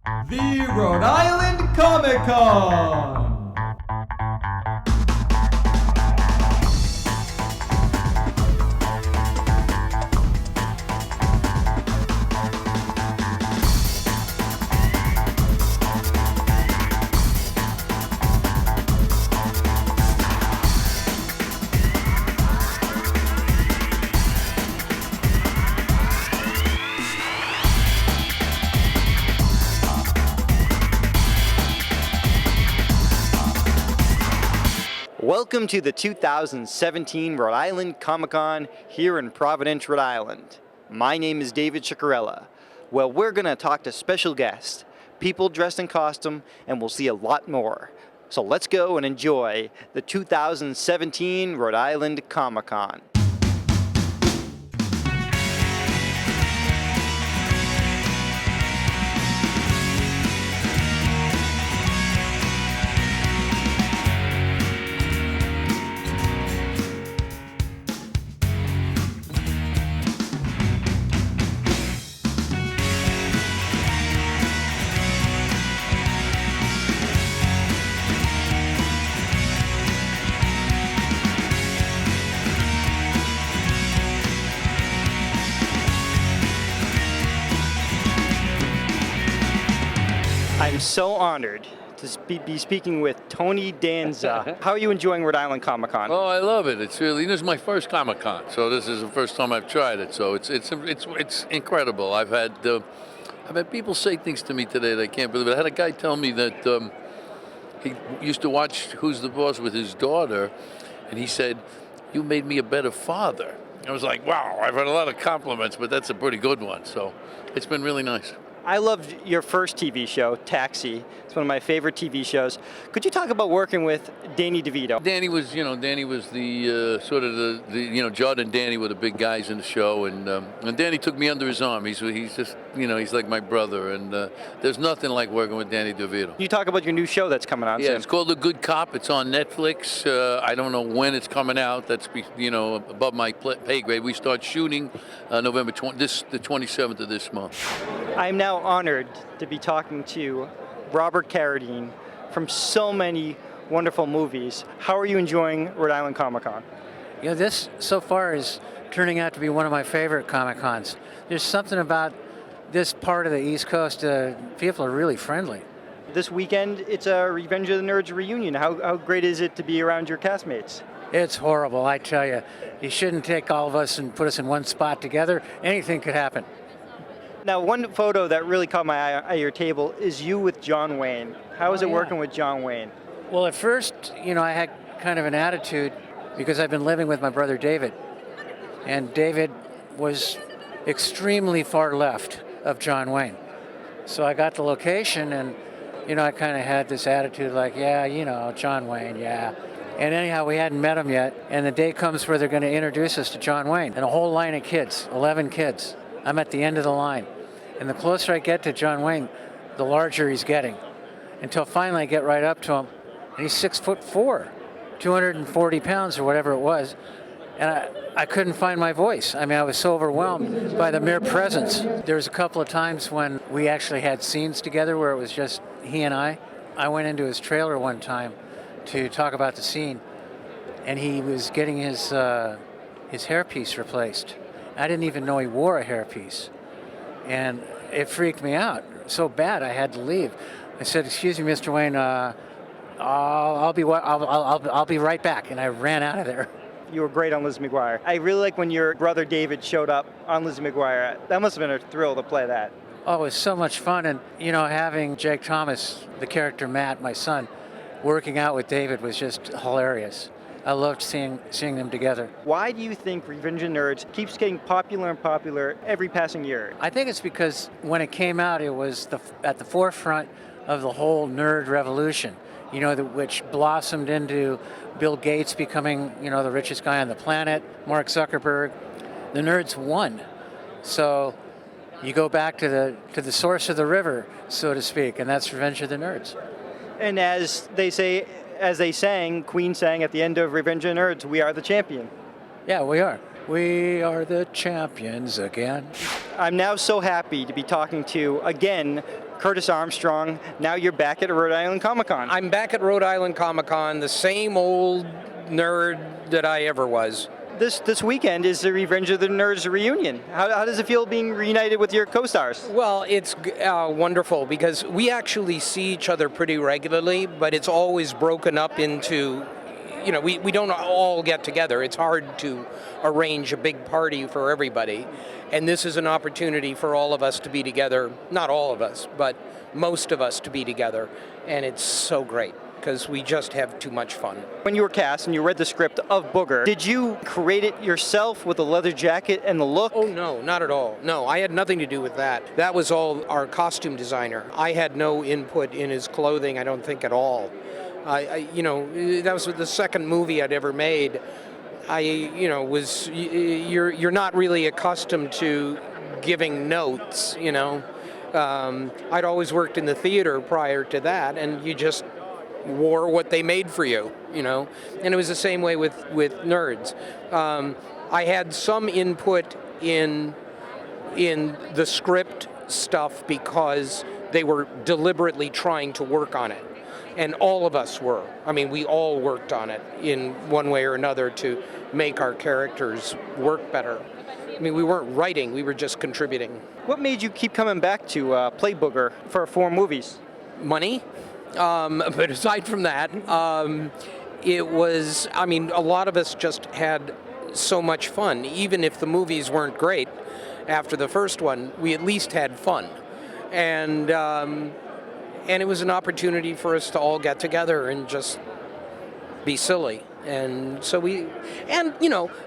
The Rhode Island Comic Con! Welcome to the 2017 Rhode Island Comic Con here in Providence, Rhode Island. My name is David Ciccariella. Well, we're going to talk to special guests, people dressed in costume, and we'll see a lot more. So let's go and enjoy the 2017 Rhode Island Comic Con. I'm so honored to be speaking with Tony Danza. How are you enjoying Rhode Island Comic Con? Oh, I love it. This is my first Comic Con, so this is the first time I've tried it. So it's incredible. I've had people say things to me today that I can't believe it. I had a guy tell me that he used to watch Who's the Boss with his daughter, and he said, "You made me a better father." I was like, wow, I've had a lot of compliments, but that's a pretty good one. So it's been really nice. I loved your first TV show, Taxi. It's one of my favorite TV shows. Could you talk about working with Danny DeVito? Danny was the sort of the Judd and Danny were the big guys in the show, and Danny took me under his arm. He's just he's like my brother, and there's nothing like working with Danny DeVito. Can you talk about your new show that's coming on soon? Yeah, it's called The Good Cop. It's on Netflix. I don't know when it's coming out. That's above my pay grade. We start shooting November the 27th of this month. I'm now honored to be talking to Robert Carradine from so many wonderful movies. How are you enjoying Rhode Island Comic Con? Yeah, this so far is turning out to be one of my favorite Comic Cons. There's something about this part of the East Coast, people are really friendly. This weekend, it's a Revenge of the Nerds reunion. How great is it to be around your castmates? It's horrible, I tell you. You shouldn't take all of us and put us in one spot together. Anything could happen. Now, one photo that really caught my eye at your table is you with John Wayne. How is it working with John Wayne? Well, at first, I had kind of an attitude because I've been living with my brother David. And David was extremely far left of John Wayne. So I got the location and, I kind of had this attitude like, yeah, John Wayne, yeah. And anyhow, we hadn't met him yet. And the day comes where they're going to introduce us to John Wayne. And a whole line of kids, 11 kids. I'm at the end of the line. And the closer I get to John Wayne, the larger he's getting. Until finally I get right up to him, and he's 6'4", 240 pounds or whatever it was. And I couldn't find my voice. I mean, I was so overwhelmed by the mere presence. There was a couple of times when we actually had scenes together where it was just he and I. I went into his trailer one time to talk about the scene, and he was getting his hairpiece replaced. I didn't even know he wore a hairpiece. And it freaked me out so bad I had to leave. I said, "Excuse me, Mr. Wayne, I'll be right back," and I ran out of there. You were great on Lizzie McGuire. I really like when your brother David showed up on Lizzie McGuire. That must have been a thrill to play that. Oh, it was so much fun, and having Jake Thomas, the character Matt, my son, working out with David was just hilarious. I loved seeing them together. Why do you think Revenge of the Nerds keeps getting popular and popular every passing year? I think it's because when it came out, it was at the forefront of the whole nerd revolution, which blossomed into Bill Gates becoming, the richest guy on the planet, Mark Zuckerberg. The nerds won. So you go back to the source of the river, so to speak, and that's Revenge of the Nerds. And as they sang, Queen sang at the end of Revenge of the Nerds, "We are the champion." Yeah, we are. We are the champions again. I'm now so happy to be talking to, again, Curtis Armstrong. Now you're back at Rhode Island Comic Con. I'm back at Rhode Island Comic Con, the same old nerd that I ever was. This weekend is the Revenge of the Nerds reunion. How does it feel being reunited with your co-stars? Well, it's wonderful because we actually see each other pretty regularly, but it's always broken up into, we don't all get together. It's hard to arrange a big party for everybody. And this is an opportunity for all of us to be together. Not all of us, but most of us to be together. And it's so great, because we just have too much fun. When you were cast and you read the script of Booger, did you create it yourself with the leather jacket and the look? Oh, no, not at all. No, I had nothing to do with that. That was all our costume designer. I had no input in his clothing, I don't think at all. That was the second movie I'd ever made. You're not really accustomed to giving notes, I'd always worked in the theater prior to that, and you just wore what they made for you, and it was the same way with nerds. I had some input in the script stuff because they were deliberately trying to work on it, and all of us were. I mean, we all worked on it in one way or another to make our characters work better. I mean, we weren't writing, we were just contributing. What made you keep coming back to play Booger for 4 movies? Money. But aside from that, it was, a lot of us just had so much fun. Even if the movies weren't great after the first one, we at least had fun. And it was an opportunity for us to all get together and just be silly. And so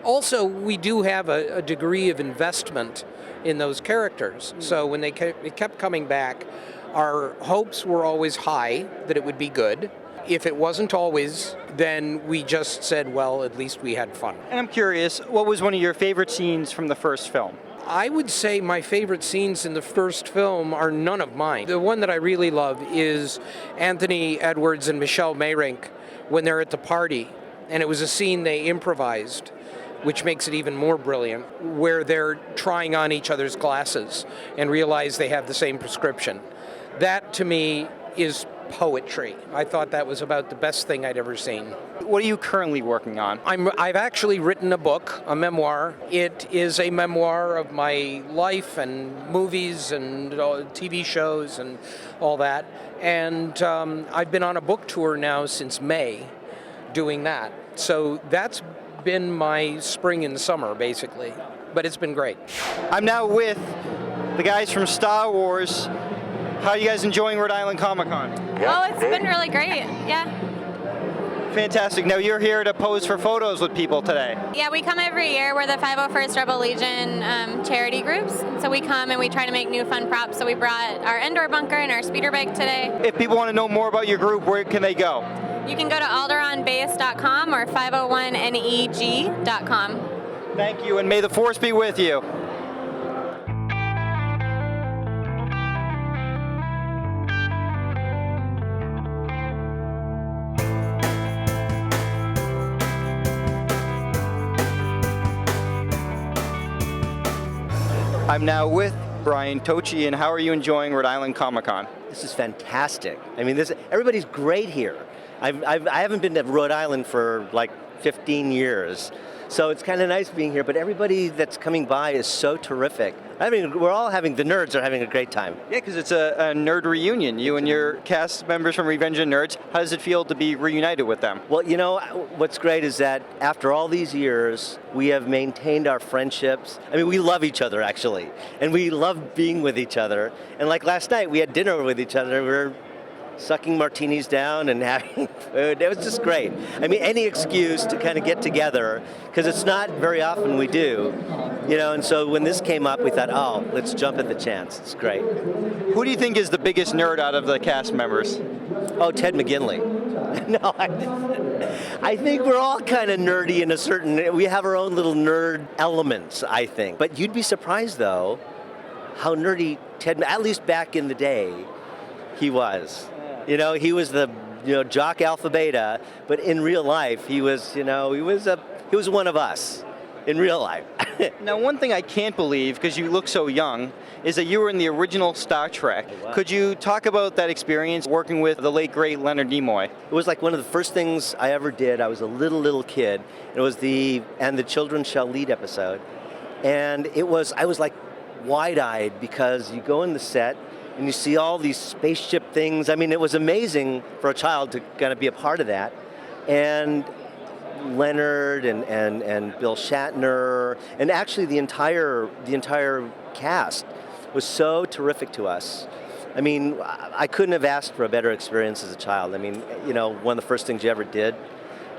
also we do have a degree of investment in those characters. So when it kept coming back, our hopes were always high that it would be good. If it wasn't always, then we just said, well, at least we had fun. And I'm curious, what was one of your favorite scenes from the first film? I would say my favorite scenes in the first film are none of mine. The one that I really love is Anthony Edwards and Michelle Mayrink when they're at the party. And it was a scene they improvised, which makes it even more brilliant, where they're trying on each other's glasses and realize they have the same prescription. That, to me, is poetry. I thought that was about the best thing I'd ever seen. What are you currently working on? I've actually written a book, a memoir. It is a memoir of my life and movies and TV shows and all that. And I've been on a book tour now since May doing that. So that's been my spring and summer, basically. But it's been great. I'm now with the guys from Star Wars. How are you guys enjoying Rhode Island Comic Con? Oh, it's been really great, yeah. Fantastic. Now you're here to pose for photos with people today. Yeah, we come every year. We're the 501st Rebel Legion charity groups. So we come and we try to make new fun props. So we brought our indoor bunker and our speeder bike today. If people want to know more about your group, where can they go? You can go to alderonbase.com or 501neg.com. Thank you, and may the force be with you. I'm now with Brian Tochi, and how are you enjoying Rhode Island Comic Con? This is fantastic. I mean, everybody's great here. I haven't been to Rhode Island for like 15 years, so it's kind of nice being here, but everybody that's coming by is so terrific. The nerds are having a great time. Yeah, because it's a nerd reunion. You and your cast members from Revenge of the Nerds, how does it feel to be reunited with them? Well, what's great is that after all these years, we have maintained our friendships. I mean, we love each other, actually, and we love being with each other. And like last night, we had dinner with each other. We were sucking martinis down and having food. It was just great. I mean, any excuse to kind of get together, because it's not very often we do, and so when this came up, we thought, oh, let's jump at the chance. It's great. Who do you think is the biggest nerd out of the cast members? Oh, Ted McGinley. No, I think we're all kind of nerdy in we have our own little nerd elements, I think. But you'd be surprised, though, how nerdy Ted, at least back in the day, he was. He was the jock alpha beta, but in real life he was one of us. in real life. Now, one thing I can't believe, because you look so young, is that you were in the original Star Trek. was. Could you talk about that experience working with the late, great Leonard Nimoy? It was like one of the first things I ever did. I was a little kid. It was the Children Shall Lead episode. And I was like wide-eyed, because you go in the set and you see all these spaceship things. I mean, it was amazing for a child to kind of be a part of that. And Leonard and Bill Shatner, and actually the entire cast was so terrific to us. I mean, I couldn't have asked for a better experience as a child. I mean, one of the first things you ever did.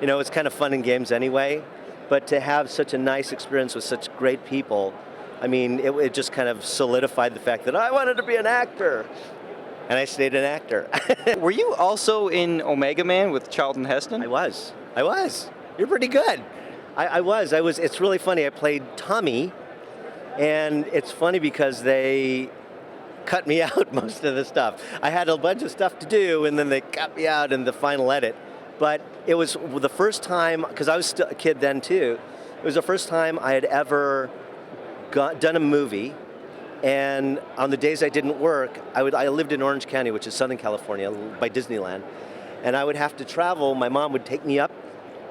It's kind of fun in games anyway, but to have such a nice experience with such great people, I mean, it just kind of solidified the fact that I wanted to be an actor. And I stayed an actor. Were you also in Omega Man with Charlton Heston? I was. You're pretty good. I was. It's really funny. I played Tommy, and it's funny because they cut me out most of the stuff. I had a bunch of stuff to do, and then they cut me out in the final edit. But it was the first time, because I was still a kid then too, it was the first time I had ever done a movie. And on the days I didn't work, I lived in Orange County, which is Southern California, by Disneyland. And I would have to travel. My mom would take me up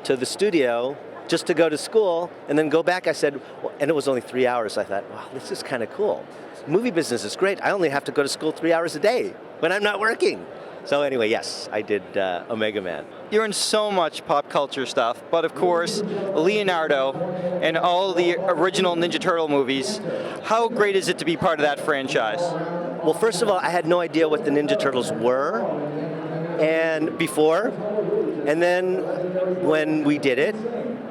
to the studio just to go to school and then go back. I said, and it was only 3 hours. I thought, wow, this is kind of cool. Movie business is great. I only have to go to school 3 hours a day when I'm not working. So anyway, yes, I did Omega Man. You're in so much pop culture stuff, but of course, Leonardo and all the original Ninja Turtle movies. How great is it to be part of that franchise? Well, first of all, I had no idea what the Ninja Turtles were and then when we did it,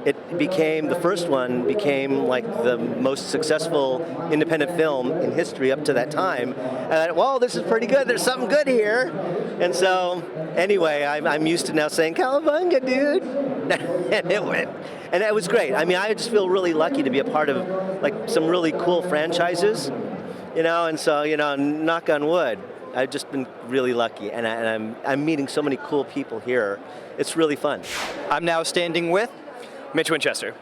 the first one became like the most successful independent film in history up to that time. And I thought, well, this is pretty good. There's something good here. And so, anyway, I'm used to now saying, "Cowabunga, dude." And it went. And it was great. I mean, I just feel really lucky to be a part of like some really cool franchises, and so, knock on wood. I've just been really lucky, and I'm meeting so many cool people here. It's really fun. I'm now standing with Mitch Winchester.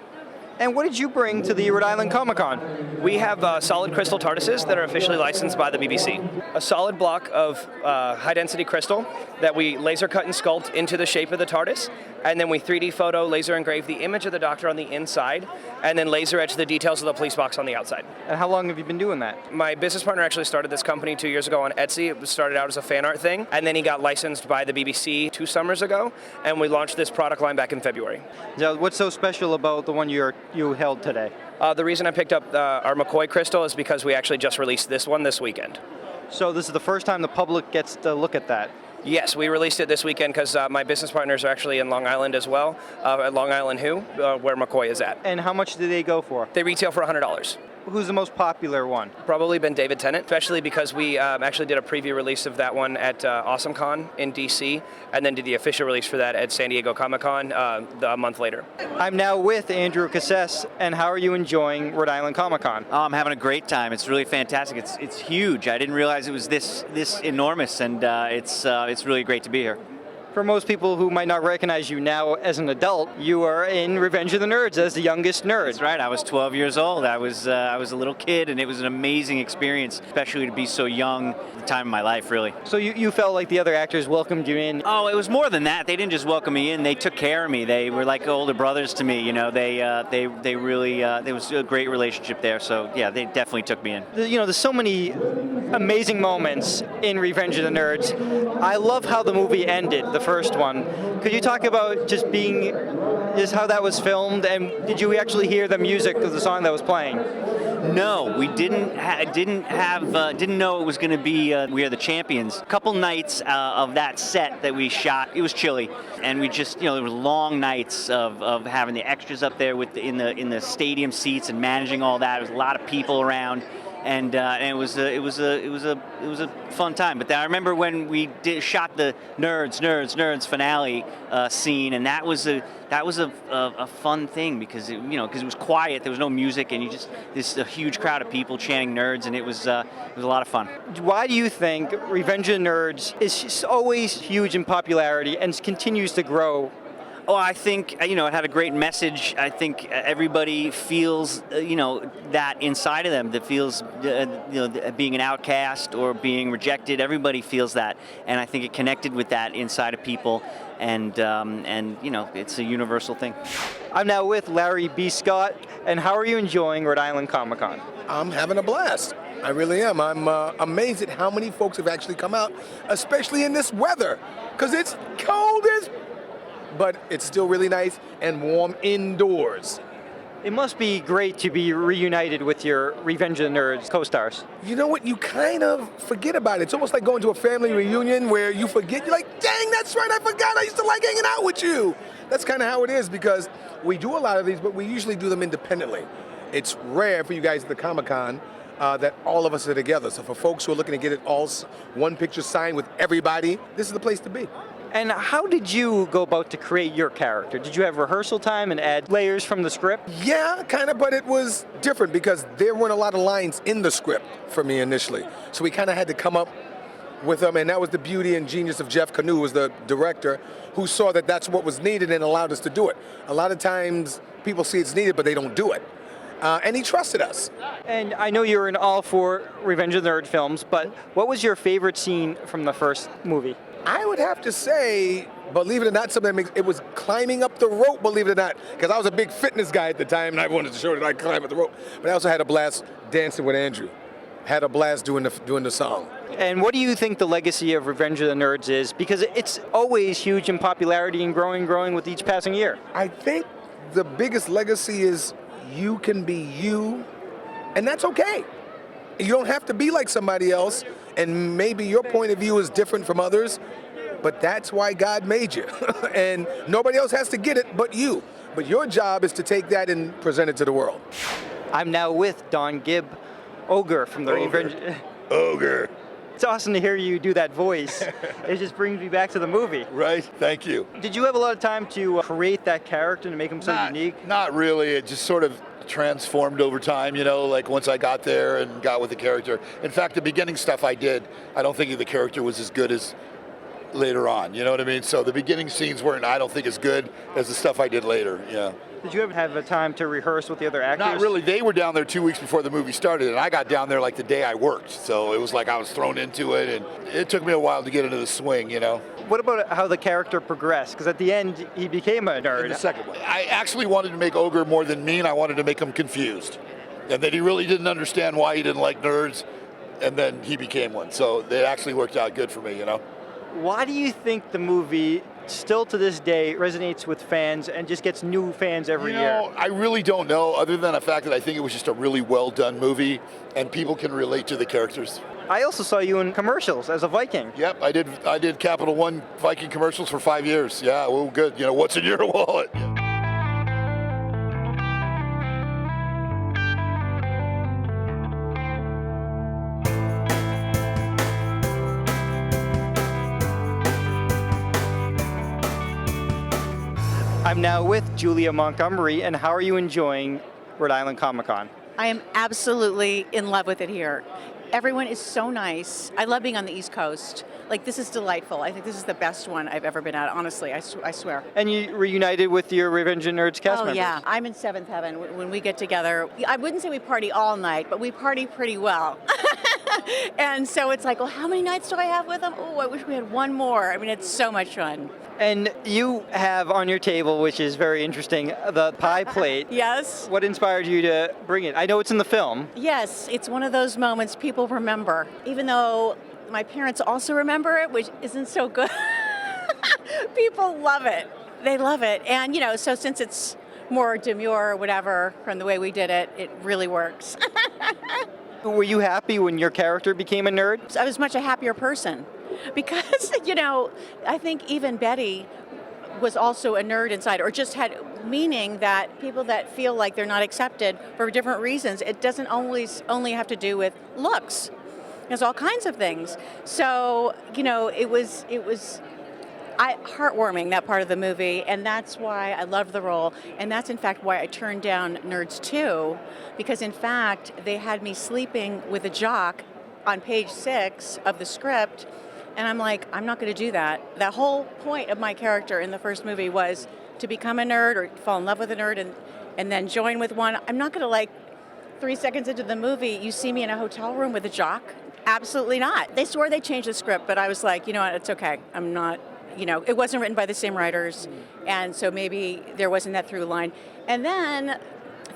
And what did you bring to the Rhode Island Comic Con? We have solid crystal TARDISes that are officially licensed by the BBC. A solid block of high-density crystal that we laser cut and sculpt into the shape of the TARDIS, and then we 3D photo, laser engrave the image of the Doctor on the inside, and then laser etch the details of the police box on the outside. And how long have you been doing that? My business partner actually started this company 2 years ago on Etsy. It started out as a fan art thing, and then he got licensed by the BBC 2 summers ago, and we launched this product line back in February. Now, what's so special about the one you held today? The reason I picked up our McCoy crystal is because we actually just released this one this weekend. So this is the first time the public gets to look at that? Yes, we released it this weekend because my business partners are actually in Long Island as well, at Long Island Who, where McCoy is at. And how much do they go for? They retail for $100. Who's the most popular one? Probably been David Tennant, especially because we actually did a preview release of that one at AwesomeCon in DC, and then did the official release for that at San Diego Comic-Con a month later. I'm now with Andrew Cassese, and how are you enjoying Rhode Island Comic Con? Oh, I'm having a great time. It's really fantastic. It's huge. I didn't realize it was this enormous, and it's really great to be here. For most people who might not recognize you now as an adult, you are in Revenge of the Nerds as the youngest nerd. That's right. I was 12 years old. I was a little kid, and it was an amazing experience, especially to be so young at the time of my life, really. So you felt like the other actors welcomed you in? Oh, it was more than that. They didn't just welcome me in. They took care of me. They were like older brothers to me. They really there was a great relationship there. So yeah, they definitely took me in. There's so many amazing moments in Revenge of the Nerds. I love how the movie ended. The first one. Could you talk about just how that was filmed, and did you actually hear the music of the song that was playing? No, we didn't know it was going to be We Are the Champions. A couple nights of that set that we shot, it was chilly, and we just, there were long nights of having the extras up there in the stadium seats and managing all that. There was a lot of people around. And it was a fun time. But then I remember when we shot the nerds finale scene, and that was a fun thing because it was quiet. There was no music, and a huge crowd of people chanting nerds, and it was a lot of fun. Why do you think Revenge of the Nerds is just always huge in popularity and continues to grow? Oh, I think, it had a great message. I think everybody feels, that inside of them, that feels, being an outcast or being rejected. Everybody feels that. And I think it connected with that inside of people. And it's a universal thing. I'm now with Larry B. Scott, and how are you enjoying Rhode Island Comic Con? I'm having a blast. I really am. I'm amazed at how many folks have actually come out, especially in this weather, because it's cold as... but it's still really nice and warm indoors. It must be great to be reunited with your Revenge of the Nerds co-stars. You know what? You kind of forget about it. It's almost like going to a family reunion where you forget. You're like, dang, that's right, I forgot. I used to like hanging out with you. That's kind of how it is, because we do a lot of these, but we usually do them independently. It's rare for you guys at the Comic-Con that all of us are together. So for folks who are looking to get it all one picture signed with everybody, this is the place to be. And how did you go about to create your character? Did you have rehearsal time and add layers from the script? Yeah, kind of, but it was different because there weren't a lot of lines in the script for me initially. So we kind of had to come up with them, and that was the beauty and genius of Jeff Canoe, who was the director, who saw that that's what was needed and allowed us to do it. A lot of times people see it's needed, but they don't do it. And he trusted us. And I know you're in all 4 Revenge of the Nerd films, but what was your favorite scene from the first movie? I would have to say, believe it or not, it was climbing up the rope, believe it or not, because I was a big fitness guy at the time, and I wanted to show that I could climb up the rope. But I also had a blast dancing with Andrew. Had a blast doing the song. And what do you think the legacy of Revenge of the Nerds is? Because it's always huge in popularity and growing with each passing year. I think the biggest legacy is you can be you, and that's okay. You don't have to be like somebody else, and maybe your point of view is different from others, but that's why God made you. And nobody else has to get it but you. But your job is to take that and present it to the world. I'm now with Don Gibb, Ogre from the Revenge. Ogre. It's awesome to hear you do that voice. It just brings me back to the movie. Right, thank you. Did you have a lot of time to create that character to make him so unique? Not really. It just sort of transformed over time, like once I got there and got with the character. In fact, the beginning stuff I did, I don't think the character was as good as later on, you know what I mean? So the beginning scenes weren't, I don't think, as good as the stuff I did later, yeah. Did you ever have a time to rehearse with the other actors? Not really. They were down there 2 weeks before the movie started, and I got down there like the day I worked. So it was like I was thrown into it, and it took me a while to get into the swing, What about how the character progressed? Because at the end, he became a nerd. In the second one. I actually wanted to make Ogre more than mean. I wanted to make him confused. And that he really didn't understand why he didn't like nerds, and then he became one. So it actually worked out good for me, Why do you think the movie, still to this day, resonates with fans and just gets new fans every year? I really don't know, other than the fact that I think it was just a really well-done movie, and people can relate to the characters. I also saw you in commercials as a Viking. Yep, I did Capital One Viking commercials for 5 years. Yeah, well, good. What's in your wallet? I'm now with Julia Montgomery, and how are you enjoying Rhode Island Comic Con? I am absolutely in love with it here. Everyone is so nice. I love being on the East Coast. This is delightful. I think this is the best one I've ever been at, honestly, I swear. And you reunited with your Revenge of the Nerds cast members? Oh, yeah. I'm in seventh heaven when we get together. I wouldn't say we party all night, but we party pretty well. And so it's like, well, how many nights do I have with them? Oh, I wish we had one more. I mean, it's so much fun. And you have on your table, which is very interesting, the pie plate. Yes. What inspired you to bring it? I know it's in the film. Yes, it's one of those moments people remember, even though my parents also remember it, which isn't so good. People love it. They love it. And, so since it's more demure or whatever from the way we did it, it really works. Were you happy when your character became a nerd? I was much a happier person because, I think even Betty was also a nerd inside, or just had meaning that people that feel like they're not accepted for different reasons, it doesn't always only have to do with looks. There's all kinds of things. So, it was heartwarming, that part of the movie, and that's why I loved the role, and that's in fact why I turned down Nerds 2, because in fact they had me sleeping with a jock on page 6 of the script, and I'm like, I'm not going to do that. The whole point of my character in the first movie was to become a nerd or fall in love with a nerd and then join with one. I'm not going to, like, 3 seconds into the movie, you see me in a hotel room with a jock. Absolutely not. They swore they changed the script, but I was like, you know what, it's okay. I'm not, it wasn't written by the same writers, and so maybe there wasn't that through line. And then,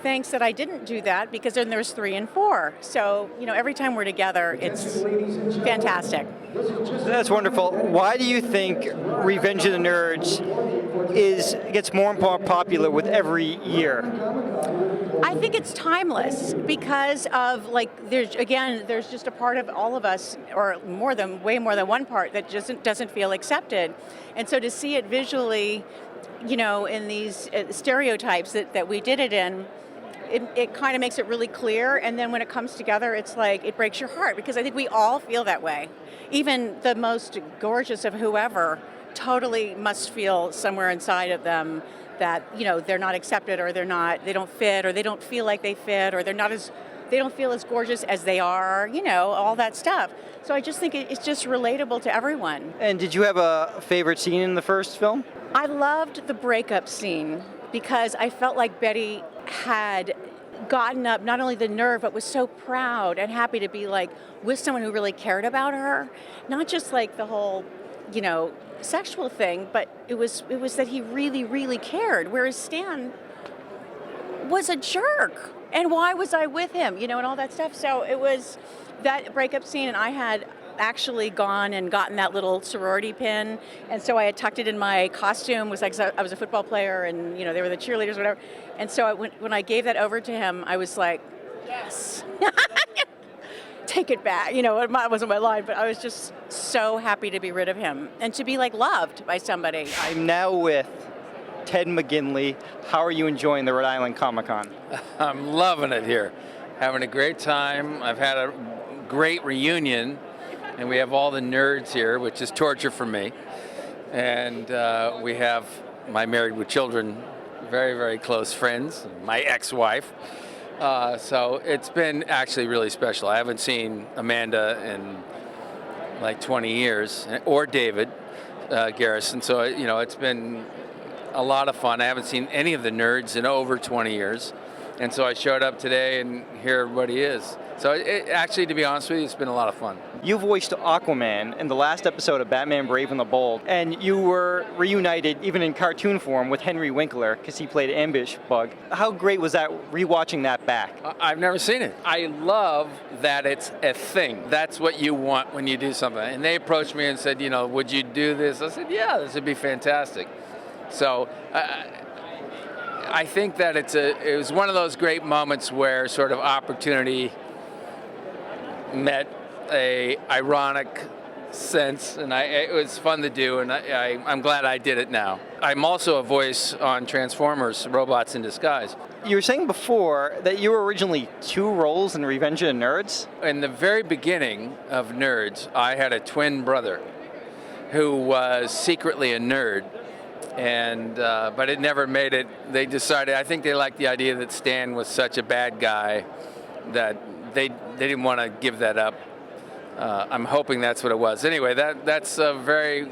thanks that I didn't do that, because then there's 3 and 4. So, every time we're together, it's fantastic. That's wonderful. Why do you think Revenge of the Nerds gets more and more popular with every year? I think it's timeless because of, like, there's just a part of all of us, or way more than one part, that just doesn't feel accepted. And so to see it visually, in these stereotypes that we did it in, it kind of makes it really clear. And then when it comes together, it's like, it breaks your heart, because I think we all feel that way. Even the most gorgeous of whoever totally must feel somewhere inside of them that they're not accepted, or they don't fit, or they don't feel like they fit, or they don't feel as gorgeous as they are, all that stuff. So I just think it's just relatable to everyone. And did you have a favorite scene in the first film? I loved the breakup scene because I felt like Betty had gotten up not only the nerve, but was so proud and happy to be, like, with someone who really cared about her, not just like the whole sexual thing, but it was that he really, really cared, whereas Stan was a jerk. And why was I with him, and all that stuff. So it was that breakup scene, and I had actually gone and gotten that little sorority pin, and so I had tucked it in my costume. Was like, I was a football player, and they were the cheerleaders, whatever. And so when I gave that over to him, I was like, yes. Take it back. It wasn't my line, but I was just so happy to be rid of him and to be, like, loved by somebody. I'm now with Ted McGinley. How are you enjoying the Rhode Island Comic-Con? I'm loving it here. Having a great time. I've had a great reunion, and we have all the nerds here, which is torture for me. And we have my married with children, very, very close friends, my ex-wife. So it's been actually really special. I haven't seen Amanda in like 20 years, or David Garrison. So, it's been a lot of fun. I haven't seen any of the nerds in over 20 years. And so I showed up today, and here everybody is. So actually, to be honest with you, it's been a lot of fun. You voiced Aquaman in the last episode of Batman Brave and the Bold, and you were reunited, even in cartoon form, with Henry Winkler, because he played Ambush Bug. How great was that, rewatching that back? I've never seen it. I love that it's a thing. That's what you want when you do something. And they approached me and said, would you do this? I said, yeah, this would be fantastic. So I think that it was one of those great moments where sort of opportunity met a ironic sense, and it was fun to do, and I'm glad I did it now. I'm also a voice on Transformers, Robots in Disguise. You were saying before that you were originally 2 roles in Revenge of the Nerds? In the very beginning of Nerds, I had a twin brother who was secretly a nerd, and but it never made it. They decided, I think they liked the idea that Stan was such a bad guy that they didn't want to give that up. I'm hoping that's what it was. Anyway, that's a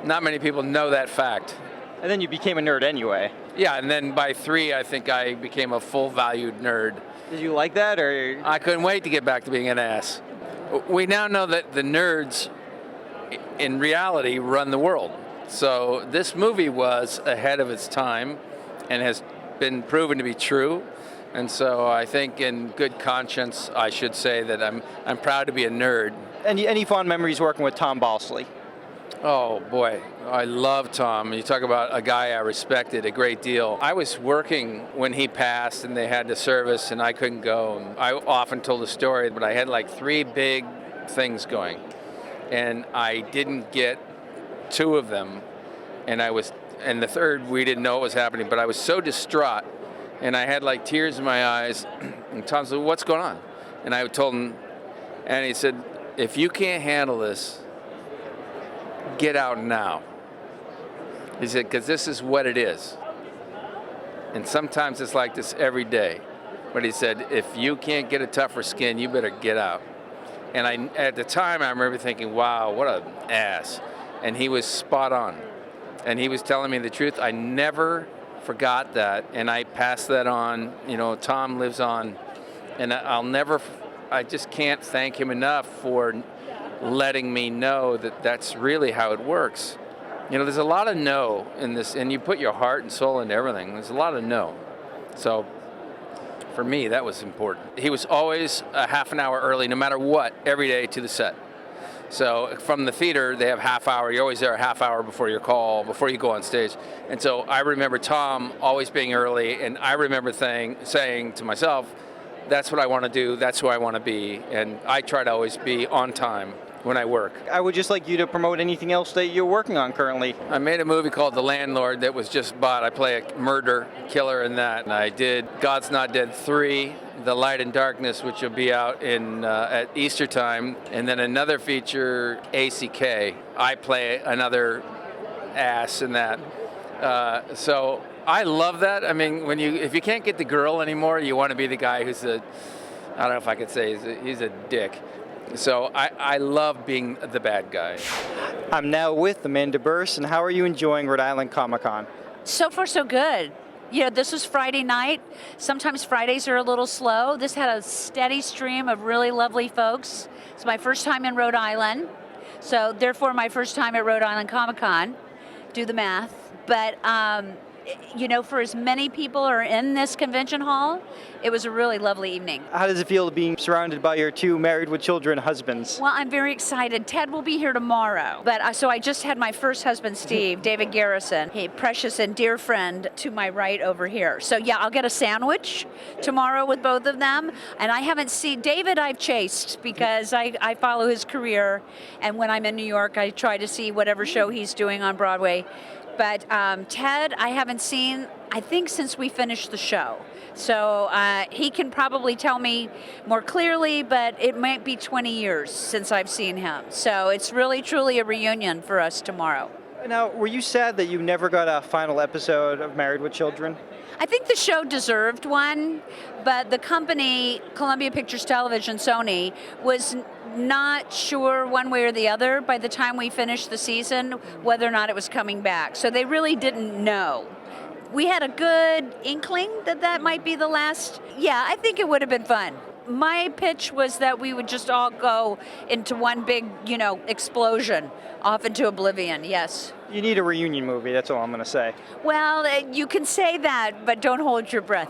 not many people know that fact. And then you became a nerd anyway. Yeah, and then by 3, I think I became a full-valued nerd. Did you like that, or? I couldn't wait to get back to being an ass. We now know that the nerds, in reality, run the world. So this movie was ahead of its time and has been proven to be true. And so I think in good conscience, I should say that I'm proud to be a nerd. Any fond memories working with Tom Balsley? Oh, boy. I love Tom. You talk about a guy I respected a great deal. I was working when he passed, and they had the service, and I couldn't go. I often told the story, but I had like 3 big things going, and I didn't get 2 of them, and the third, we didn't know what was happening, but I was so distraught, and I had like tears in my eyes, and Tom said, what's going on? And I told him, and he said, if you can't handle this, get out now. He said, because this is what it is. And sometimes it's like this every day. But he said, if you can't get a tougher skin, you better get out. And at the time, I remember thinking, wow, what an ass. And he was spot on. And he was telling me the truth. I never forgot that, and I passed that on. You know, Tom lives on, and I just can't thank him enough for letting me know that that's really how it works. You know, there's a lot of no in this, and you put your heart and soul into everything. There's a lot of no. So for me, that was important. He was always a half an hour early, no matter what, every day to the set. So from the theater, they have half hour. You're always there a half hour before your call, before you go on stage. And so I remember Tom always being early, and I remember saying to myself, that's what I want to do, that's who I want to be, and I try to always be on time when I work. I would just like you to promote anything else that you're working on currently. I made a movie called The Landlord that was just bought. I play a murder killer in that. And I did God's Not Dead 3, The Light and Darkness, which will be out at Easter time. And then another feature, ACK. I play another ass in that. So I love that. I mean, if you can't get the girl anymore, you want to be the guy who's I don't know if I could say he's a dick. So I love being the bad guy. I'm now with Amanda Bearse, and how are you enjoying Rhode Island Comic Con? So far, so good. You know, this was Friday night. Sometimes Fridays are a little slow. This had a steady stream of really lovely folks. It's my first time in Rhode Island, so therefore my first time at Rhode Island Comic Con. Do the math. But, you know, for as many people are in this convention hall, it was a really lovely evening. How does it feel being surrounded by your two married with children husbands? Well, I'm very excited. Ted will be here tomorrow. But so I just had my first husband, Steve, David Garrison, a precious and dear friend to my right over here. So yeah, I'll get a sandwich tomorrow with both of them. And I haven't seen David. I've chased because I follow his career. And when I'm in New York, I try to see whatever show he's doing on Broadway. But Ted, I haven't seen, I think, since we finished the show. So he can probably tell me more clearly, but it might be 20 years since I've seen him. So it's really, truly a reunion for us tomorrow. Now, were you sad that you never got a final episode of Married with Children? I think the show deserved one, but the company, Columbia Pictures Television, Sony, was not sure one way or the other by the time we finished the season whether or not it was coming back. So they really didn't know. We had a good inkling that that might be the last. Yeah, I think it would have been fun. My pitch was that we would just all go into one big, explosion off into oblivion, yes. You need a reunion movie, that's all I'm going to say. Well, you can say that, but don't hold your breath.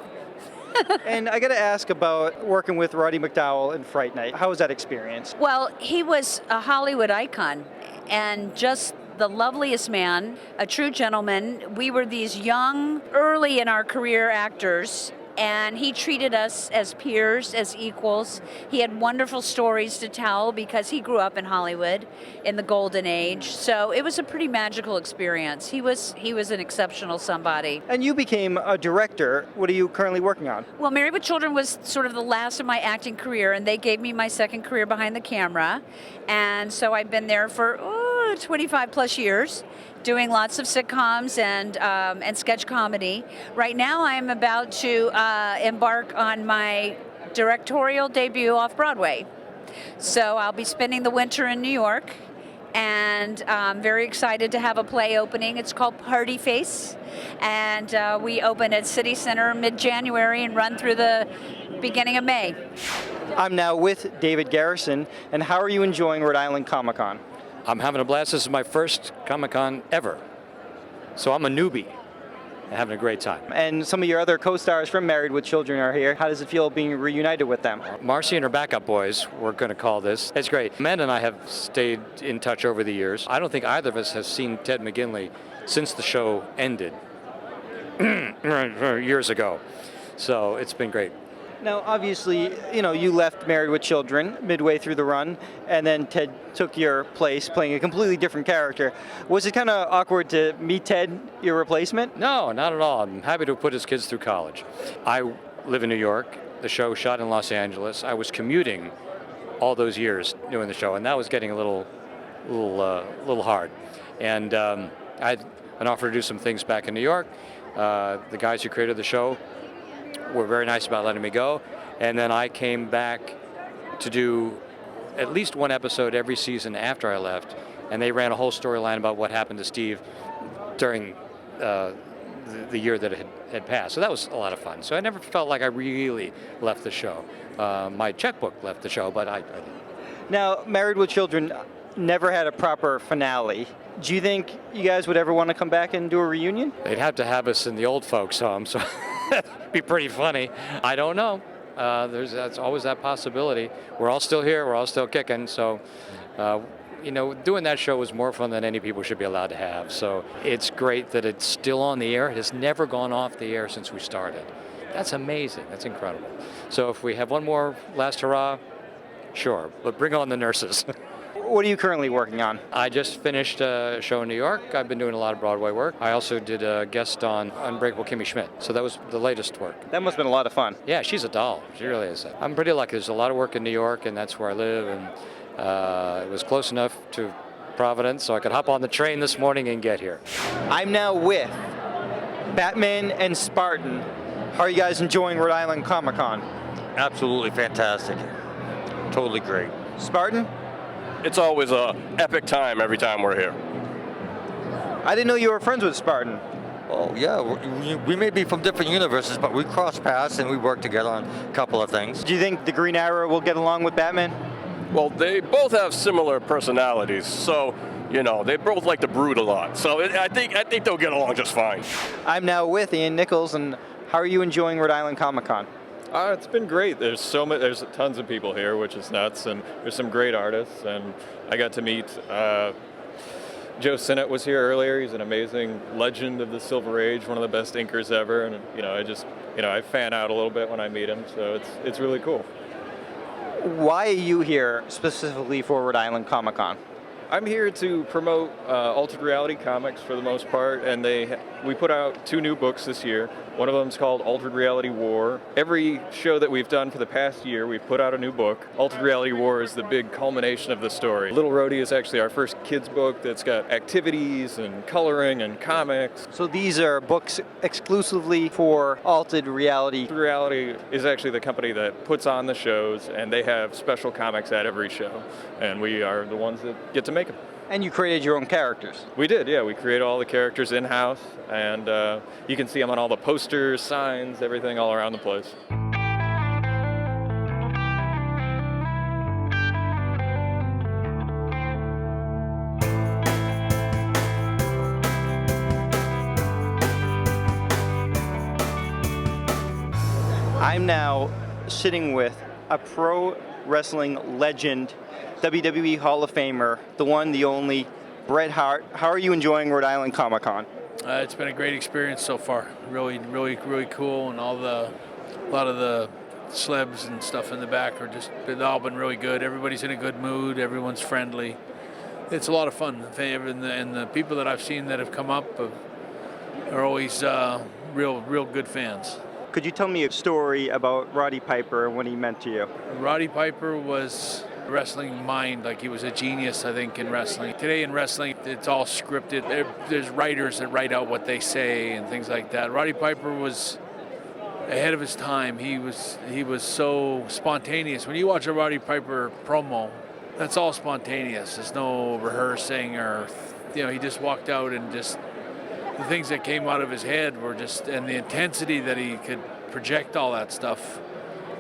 And I got to ask about working with Roddy McDowall in Fright Night. How was that experience? Well, he was a Hollywood icon and just the loveliest man, a true gentleman. We were these young, early in our career actors, and he treated us as peers, as equals. He had wonderful stories to tell because he grew up in Hollywood in the golden age. So it was a pretty magical experience. He was an exceptional somebody. And you became a director. What are you currently working on? Well, Married with Children was sort of the last of my acting career, and they gave me my second career behind the camera. And so I've been there for 25 plus years, doing lots of sitcoms and sketch comedy. Right now I'm about to embark on my directorial debut off Broadway. So I'll be spending the winter in New York, and I'm very excited to have a play opening. It's called Party Face, and we open at City Center mid-January and run through the beginning of May. I'm now with David Garrison, and how are you enjoying Rhode Island Comic Con? I'm having a blast. This is my first Comic-Con ever. So I'm a newbie and having a great time. And some of your other co-stars from Married with Children are here. How does it feel being reunited with them? Marcy and her backup boys, we're going to call this. It's great. Amanda and I have stayed in touch over the years. I don't think either of us has seen Ted McGinley since the show ended years ago. So it's been great. Now, obviously, you left Married with Children midway through the run, and then Ted took your place playing a completely different character. Was it kind of awkward to meet Ted, your replacement? No, not at all. I'm happy to put his kids through college. I live in New York. The show shot in Los Angeles. I was commuting all those years doing the show, and that was getting a little hard. And I had an offer to do some things back in New York. The guys who created the show were very nice about letting me go, and then I came back to do at least one episode every season after I left, and they ran a whole storyline about what happened to Steve during the year that it had passed. So that was a lot of fun. So I never felt like I really left the show. My checkbook left the show, but I didn't. Now, Married with Children never had a proper finale. Do you think you guys would ever want to come back and do a reunion? They'd have to have us in the old folks' home, so it'd be pretty funny. I don't know. That's always that possibility. We're all still here. We're all still kicking. So, doing that show was more fun than any people should be allowed to have. So it's great that it's still on the air. It has never gone off the air since we started. That's amazing. That's incredible. So if we have one more last hurrah, sure. But bring on the nurses. What are you currently working on? I just finished a show in New York. I've been doing a lot of Broadway work. I also did a guest on Unbreakable Kimmy Schmidt. So that was the latest work. That must have been a lot of fun. Yeah, she's a doll. She really is. I'm pretty lucky. There's a lot of work in New York, and that's where I live. And it was close enough to Providence, so I could hop on the train this morning and get here. I'm now with Batman and Spartan. How are you guys enjoying Rhode Island Comic Con? Absolutely fantastic. Totally great. Spartan? It's always a epic time every time we're here. I didn't know you were friends with Spartan. Oh yeah, we may be from different universes, but we cross paths and we work together on a couple of things. Do you think the Green Arrow will get along with Batman? Well, they both have similar personalities, so they both like to brood a lot. So I think they'll get along just fine. I'm now with Ian Nichols, and how are you enjoying Rhode Island Comic Con? It's been great. There's tons of people here, which is nuts, and there's some great artists. And I got to meet Joe Sinnott was here earlier. He's an amazing legend of the Silver Age, one of the best inkers ever. And I fan out a little bit when I meet him, so it's really cool. Why are you here specifically for Rhode Island Comic Con? I'm here to promote altered reality comics for the most part, and we put out 2 new books this year. One of them is called Altered Reality War. Every show that we've done for the past year, we've put out a new book. Altered Reality War is the big culmination of the story. Little Rhode is actually our first kids book that's got activities and coloring and comics. So these are books exclusively for Altered Reality. Altered Reality is actually the company that puts on the shows, and they have special comics at every show, and we are the ones that get to make them. And you created your own characters. We did, yeah. We created all the characters in-house, and you can see them on all the posters, signs, everything all around the place. I'm now sitting with a pro wrestling legend, WWE Hall of Famer, the one, the only, Bret Hart. How are you enjoying Rhode Island Comic Con? It's been a great experience so far. Really, really, really cool, and a lot of the celebs and stuff in the back they've all been really good. Everybody's in a good mood. Everyone's friendly. It's a lot of fun. And the people that I've seen that have come up are always real good fans. Could you tell me a story about Roddy Piper and what he meant to you? Roddy Piper was a wrestling mind, like he was a genius, I think, in wrestling. Today in wrestling, it's all scripted. There's writers that write out what they say and things like that. Roddy Piper was ahead of his time. He was so spontaneous. When you watch a Roddy Piper promo, that's all spontaneous. There's no rehearsing or, he just walked out and just the things that came out of his head were and the intensity that he could project all that stuff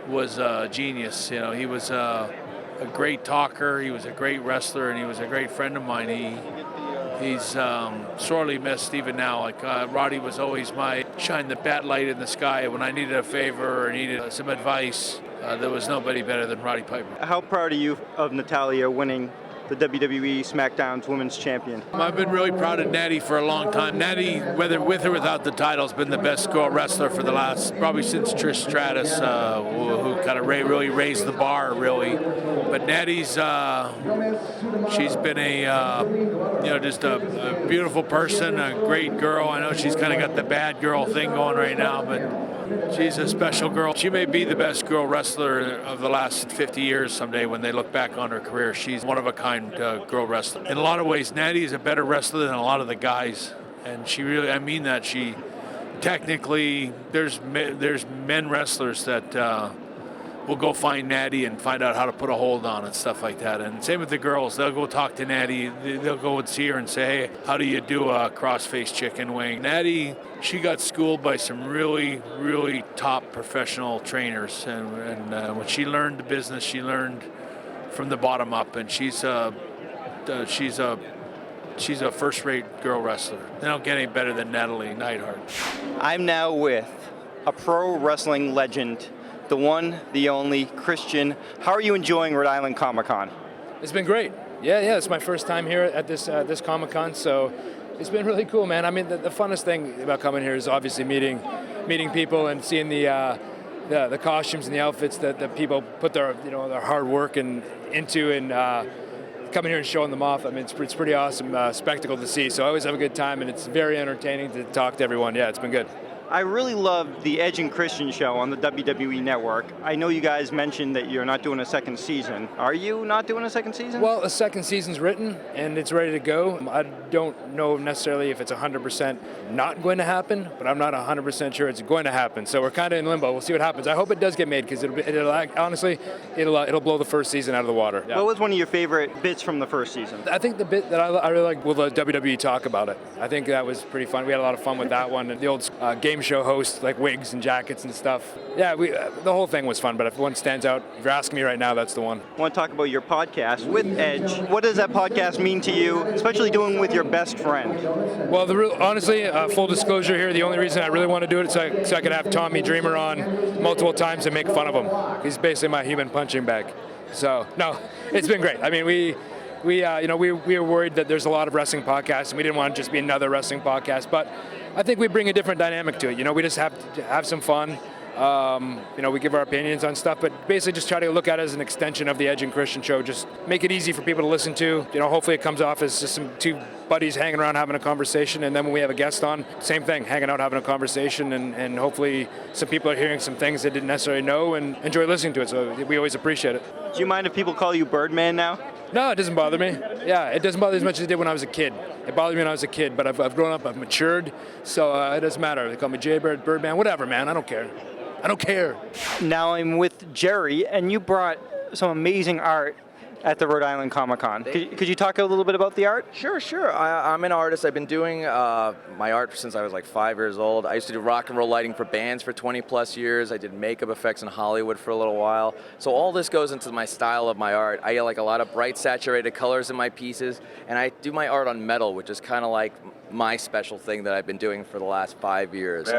was genius. He was a great talker, he was a great wrestler, and he was a great friend of mine. He's sorely missed even now. Like Roddy was always my shine the bat light in the sky when I needed a favor or needed some advice. There was nobody better than Roddy Piper. How proud are you of Natalya winning the WWE SmackDown's Women's Champion? I've been really proud of Natty for a long time. Natty, whether with or without the title, has been the best girl wrestler for the last, probably since Trish Stratus, who kind of really raised the bar, really. But Natty's, she's been just a beautiful person, a great girl. I know she's kind of got the bad girl thing going right now, but she's a special girl. She may be the best girl wrestler of the last 50 years someday when they look back on her career. She's one of a kind girl wrestler. In a lot of ways, Natty is a better wrestler than a lot of the guys. And she really, I mean that. She technically, there's men wrestlers that we'll go find Natty and find out how to put a hold on and stuff like that. And same with the girls. They'll go talk to Natty. They'll go and see her and say, hey, how do you do a cross-face chicken wing? Natty, she got schooled by some really, really top professional trainers. And when she learned the business, she learned from the bottom up. And she's a first-rate girl wrestler. They don't get any better than Natalie Neidhart. I'm now with a pro wrestling legend, the one, the only, Christian. How are you enjoying Rhode Island Comic-Con? It's been great. Yeah, it's my first time here at this Comic-Con, so it's been really cool, man. I mean, the funnest thing about coming here is obviously meeting people and seeing the costumes and the outfits that people put their hard work into and coming here and showing them off. I mean, it's pretty awesome spectacle to see. So I always have a good time, and it's very entertaining to talk to everyone. Yeah, it's been good. I really loved the Edge and Christian show on the WWE Network. I know you guys mentioned that you're not doing a second season. Are you not doing a second season? Well, a second season's written, and it's ready to go. I don't know necessarily if it's 100% not going to happen, but I'm not 100% sure it's going to happen. So we're kind of in limbo. We'll see what happens. I hope it does get made, because it'll blow the first season out of the water. Yeah. What was one of your favorite bits from the first season? I think the bit that I really like, will the WWE talk about it. I think that was pretty fun. We had a lot of fun with that one. And the old game show host, like wigs and jackets and stuff. Yeah, the whole thing was fun, but if one stands out, if you're asking me right now, that's the one. I want to talk about your podcast with Edge. What does that podcast mean to you, especially doing with your best friend? Well, honestly, full disclosure here, the only reason I really want to do it is so I could have Tommy Dreamer on multiple times and make fun of him. He's basically my human punching bag. So, no, it's been great. I mean, we were worried that there's a lot of wrestling podcasts, and we didn't want to just be another wrestling podcast, but I think we bring a different dynamic to it. We just have to have some fun. We give our opinions on stuff, but basically just try to look at it as an extension of the Edge and Christian show. Just make it easy for people to listen to. Hopefully it comes off as just some two buddies hanging around having a conversation, and then when we have a guest on, same thing, hanging out having a conversation, and hopefully some people are hearing some things they didn't necessarily know and enjoy listening to it. So we always appreciate it. Do you mind if people call you Birdman now? No, it doesn't bother me. Yeah, it doesn't bother me as much as it did when I was a kid. It bothered me when I was a kid, but I've grown up, I've matured, so it doesn't matter. They call me Jaybird, Birdman, whatever, man. I don't care. I don't care. Now I'm with Jerry, and you brought some amazing art at the Rhode Island Comic-Con. Could you talk a little bit about the art? Sure. I'm an artist. I've been doing my art since I was like 5 years old. I used to do rock and roll lighting for bands for 20 plus years. I did makeup effects in Hollywood for a little while. So all this goes into my style of my art. I like a lot of bright saturated colors in my pieces, and I do my art on metal, which is kind of like my special thing that I've been doing for the last 5 years.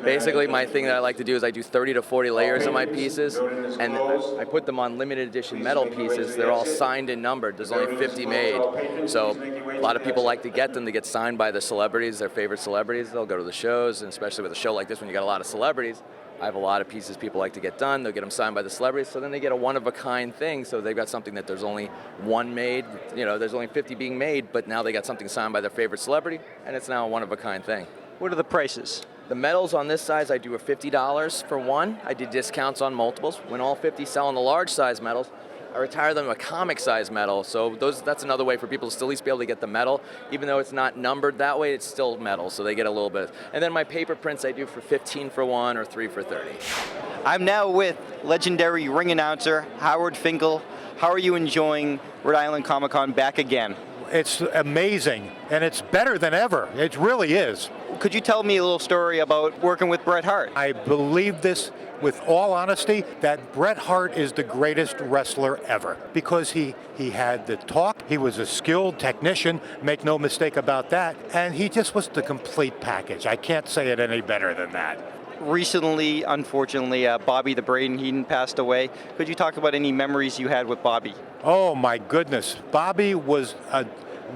Basically, my thing that I like to do is I do 30 to 40 layers of my pieces, and I put them on limited edition metal pieces. They're all signed and numbered. There's only 50 made. So a lot of people like to get them to get signed by the celebrities, their favorite celebrities. They'll go to the shows, and especially with a show like this when you got a lot of celebrities, I have a lot of pieces people like to get done. They'll get them signed by the celebrities, so then they get a one-of-a-kind thing. So they've got something that there's only one made. There's only 50 being made, but now they got something signed by their favorite celebrity, and it's now a one-of-a-kind thing. What are the prices? The metals on this size, I do a $50 for one. I did discounts on multiples. When all 50 sell on the large size metals, I retire them to a comic size metal. So that's another way for people to still at least be able to get the metal. Even though it's not numbered that way, it's still metal, so they get a little bit. And then my paper prints I do for 15 for one or 3 for 30. I'm now with legendary ring announcer Howard Finkel. How are you enjoying Rhode Island Comic-Con back again? It's amazing, and it's better than ever. It really is. Could you tell me a little story about working with Bret Hart? I believe this with all honesty, that Bret Hart is the greatest wrestler ever because he had the talk, he was a skilled technician, make no mistake about that, and he just was the complete package. I can't say it any better than that. Recently, unfortunately, Bobby the Brain Heenan passed away. Could you talk about any memories you had with Bobby? Oh my goodness. Bobby was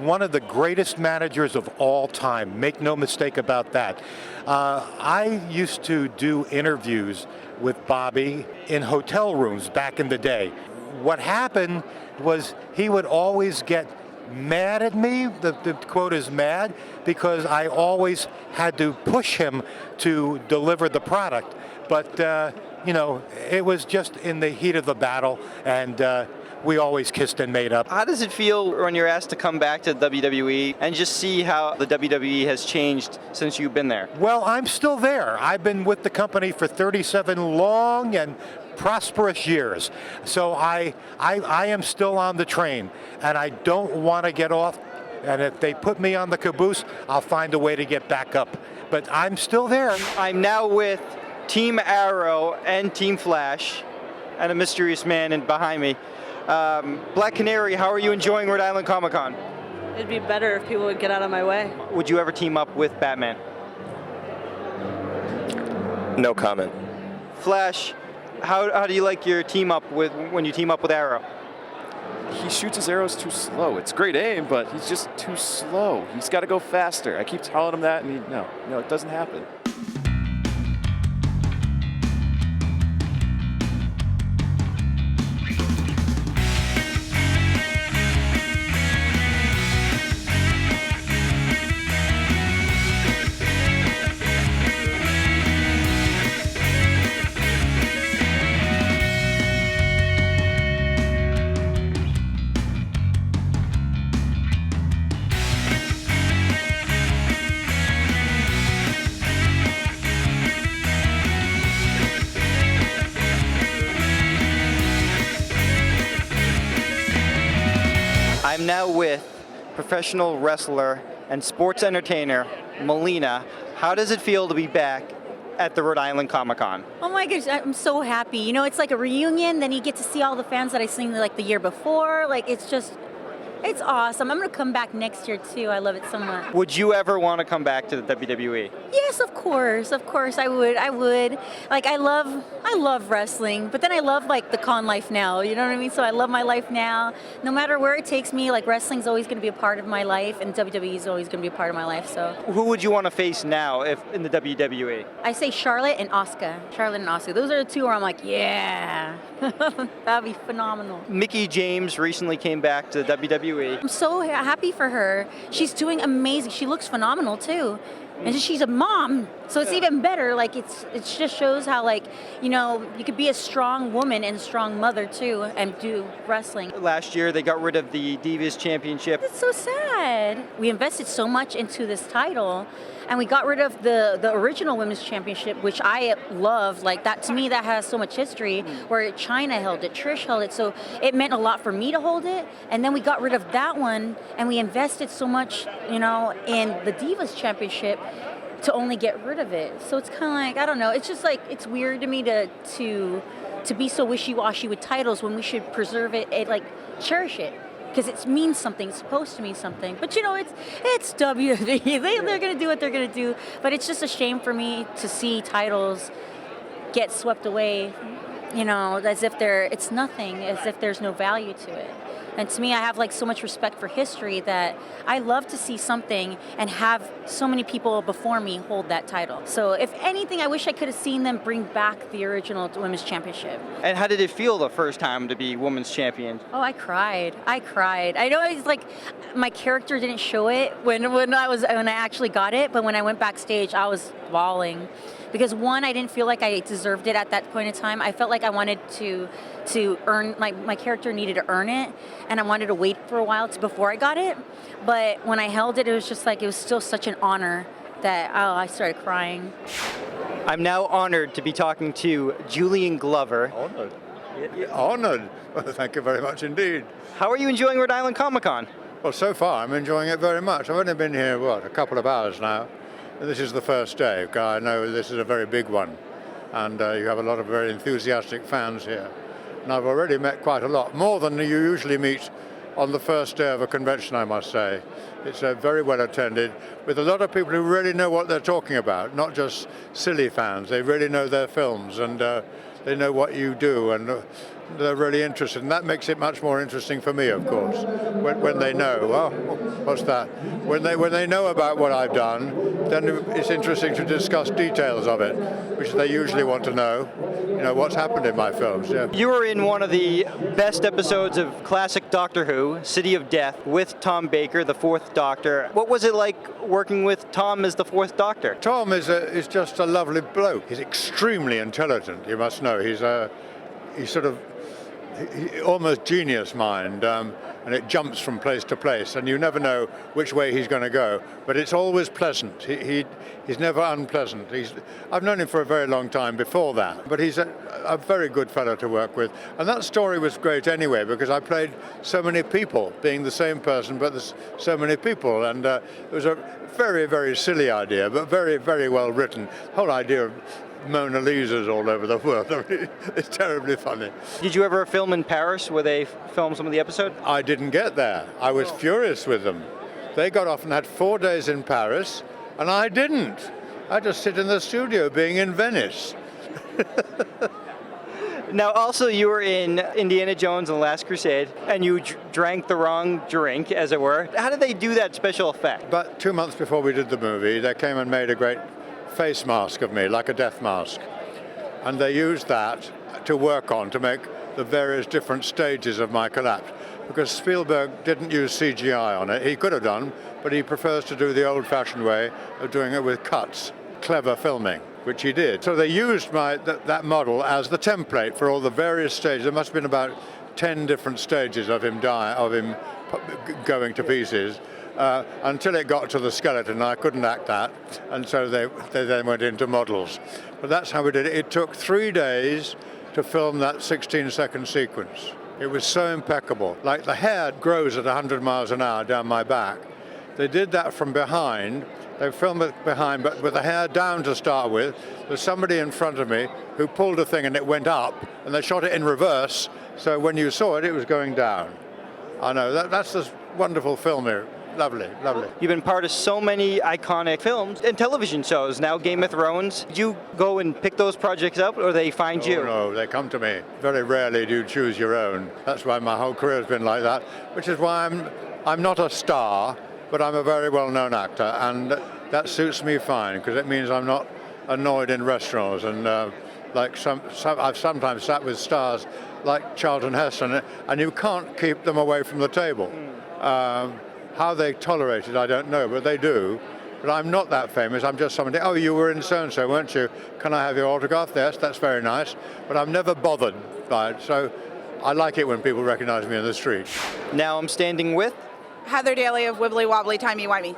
one of the greatest managers of all time. Make no mistake about that. I used to do interviews with Bobby in hotel rooms back in the day. What happened was he would always get mad at me, the quote is mad, because I always had to push him to deliver the product. But, it was just in the heat of the battle, and we always kissed and made up. How does it feel when you're asked to come back to WWE and just see how the WWE has changed since you've been there? Well, I'm still there. I've been with the company for 37 long and prosperous years. So I am still on the train, and I don't want to get off. And if they put me on the caboose, I'll find a way to get back up. But I'm still there. I'm now with Team Arrow and Team Flash, and a mysterious man behind me. Black Canary, how are you enjoying Rhode Island Comic Con? It'd be better if people would get out of my way. Would you ever team up with Batman? No comment. Flash, how do you like your team up when you team up with Arrow? He shoots his arrows too slow. It's great aim, but he's just too slow. He's got to go faster. I keep telling him that, and no, it doesn't happen. I'm now with professional wrestler and sports entertainer Melina. How does it feel to be back at the Rhode Island Comic Con? Oh my gosh, I'm so happy. You know, it's like a reunion, then you get to see all the fans that I seen like the year before. Like, it's awesome. I'm gonna come back next year too. I love it so much. Would you ever want to come back to the WWE? Yes, of course I would. Like, I love wrestling, but then I love like the con life now, you know what I mean? So I love my life now. No matter where it takes me, like, wrestling's always gonna be a part of my life, and WWE is always gonna be a part of my life, so. Who would you want to face now if in the WWE? I say Charlotte and Asuka. Those are the two where I'm like, yeah, that'd be phenomenal. Mickie James recently came back to the WWE. I'm so happy for her. She's doing amazing. She looks phenomenal too. And she's a mom, so it's even better. Like, it just shows how, like, you know, you could be a strong woman and a strong mother too and do wrestling. Last year they got rid of the Divas Championship. It's so sad. We invested so much into this title, and we got rid of the original Women's Championship, which I love. Like, that, to me, that has so much history, where Chyna held it, Trish held it, so it meant a lot for me to hold it. And then we got rid of that one, and we invested so much, you know, in the Divas Championship to only get rid of it. So it's kind of like, I don't know, it's just like, it's weird to me to be so wishy-washy with titles when we should preserve it, like, cherish it. Because it means something, it's supposed to mean something. But you know, it's WWE. They're gonna do what they're gonna do. But it's just a shame for me to see titles get swept away, you know, as if it's nothing, as if there's no value to it. And to me, I have like so much respect for history that I love to see something and have so many people before me hold that title. So if anything, I wish I could have seen them bring back the original Women's Championship. And how did it feel the first time to be Women's Champion? Oh, I cried. I know it's like my character didn't show it when I actually got it, but when I went backstage, I was bawling. Because one, I didn't feel like I deserved it at that point in time. I felt like I wanted to earn, my character needed to earn it, and I wanted to wait for a while before I got it. But when I held it, it was just like, it was still such an honor that, I started crying. I'm now honored to be talking to Julian Glover. Honored. Honored. Well, thank you very much indeed. How are you enjoying Rhode Island Comic Con? Well, so far I'm enjoying it very much. I've only been here, a couple of hours now. This is the first day. I know this is a very big one, and you have a lot of very enthusiastic fans here. And I've already met quite a lot, more than you usually meet on the first day of a convention, I must say. It's very well attended, with a lot of people who really know what they're talking about, not just silly fans. They really know their films, and they know what you do, and they're really interested. And that makes it much more interesting for me, of course, when they know. Well, what's that? When they know about what I've done, then it's interesting to discuss details of it, which they usually want to know. You know, what's happened in my films. Yeah. You were in one of the best episodes of classic Doctor Who, City of Death, with Tom Baker, the Fourth Doctor. What was it like working with Tom as the Fourth Doctor? Tom is just a lovely bloke. He's extremely intelligent, you must know. He's sort of almost genius mind. and it jumps from place to place, and you never know which way he's going to go. But it's always pleasant. He's never unpleasant. I've known him for a very long time before that, but he's a very good fellow to work with. And that story was great anyway, because I played so many people, being the same person, but there's so many people. And it was a very, very silly idea, but very, very well written. The whole idea of Mona Lisas all over the world. I mean, it's terribly funny. Did you ever film in Paris where they filmed some of the episode? I didn't get there. I was furious with them. They got off and had 4 days in Paris, and I didn't. I just sit in the studio being in Venice. Now, also, you were in Indiana Jones and the Last Crusade, and you drank the wrong drink, as it were. How did they do that special effect? About 2 months before we did the movie, they came and made a great face mask of me, like a death mask. And they used that to work on, to make the various different stages of my collapse. Because Spielberg didn't use CGI on it. He could have done, but he prefers to do the old-fashioned way of doing it with cuts, clever filming, which he did. So they used that model as the template for all the various stages. There must have been about 10 different stages of him going to pieces. Until it got to the skeleton. I couldn't act that, and so they then went into models. But that's how we did it. It took 3 days to film that 16-second sequence. It was so impeccable. Like, the hair grows at 100 miles an hour down my back. They did that from behind. They filmed it behind, but with the hair down to start with. There's somebody in front of me who pulled a thing and it went up, and they shot it in reverse, so when you saw it, it was going down. I know, that's this wonderful film here. Lovely, lovely. You've been part of so many iconic films and television shows. Now Game of Thrones. Do you go and pick those projects up, or they find you? No, they come to me. Very rarely do you choose your own. That's why my whole career has been like that, which is why I'm not a star, but I'm a very well-known actor, and that suits me fine, because it means I'm not annoyed in restaurants. And like I've sometimes sat with stars like Charlton Heston, and you can't keep them away from the table. How they tolerate it, I don't know, but they do. But I'm not that famous. I'm just somebody, oh, you were in so-and-so, weren't you? Can I have your autograph? Yes, that's very nice. But I'm never bothered by it. So I like it when people recognize me in the street. Now I'm standing with Heather Daly of Wibbly Wobbly Timey Wimey.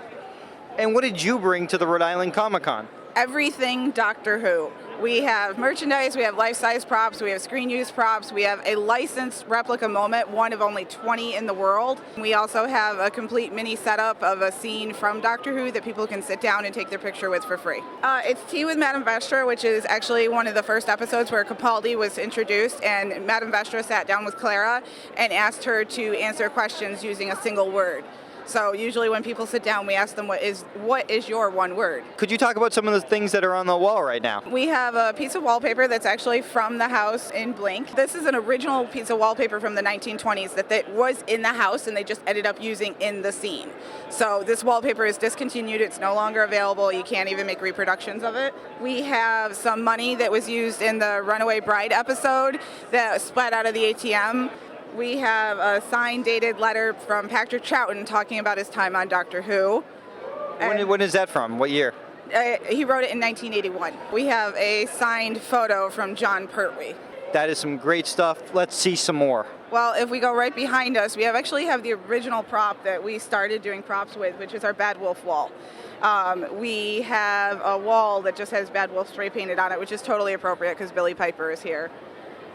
And what did you bring to the Rhode Island Comic Con? Everything Doctor Who. We have merchandise, we have life-size props, we have screen-use props, we have a licensed replica moment, one of only 20 in the world. We also have a complete mini setup of a scene from Doctor Who that people can sit down and take their picture with for free. It's Tea with Madame Vestra, which is actually one of the first episodes where Capaldi was introduced, and Madame Vestra sat down with Clara and asked her to answer questions using a single word. So usually when people sit down, we ask them, what is your one word? Could you talk about some of the things that are on the wall right now? We have a piece of wallpaper that's actually from the house in Blink. This is an original piece of wallpaper from the 1920s that was in the house and they just ended up using in the scene. So this wallpaper is discontinued. It's no longer available. You can't even make reproductions of it. We have some money that was used in the Runaway Bride episode that splat out of the ATM. We have a signed, dated letter from Patrick Troughton talking about his time on Doctor Who. When is that from? What year? He wrote it in 1981. We have a signed photo from John Pertwee. That is some great stuff. Let's see some more. Well, if we go right behind us, we actually have the original prop that we started doing props with, which is our Bad Wolf wall. We have a wall that just has Bad Wolf spray painted on it, which is totally appropriate because Billy Piper is here.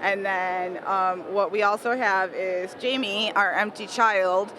And then what we also have is Jamie, our empty child.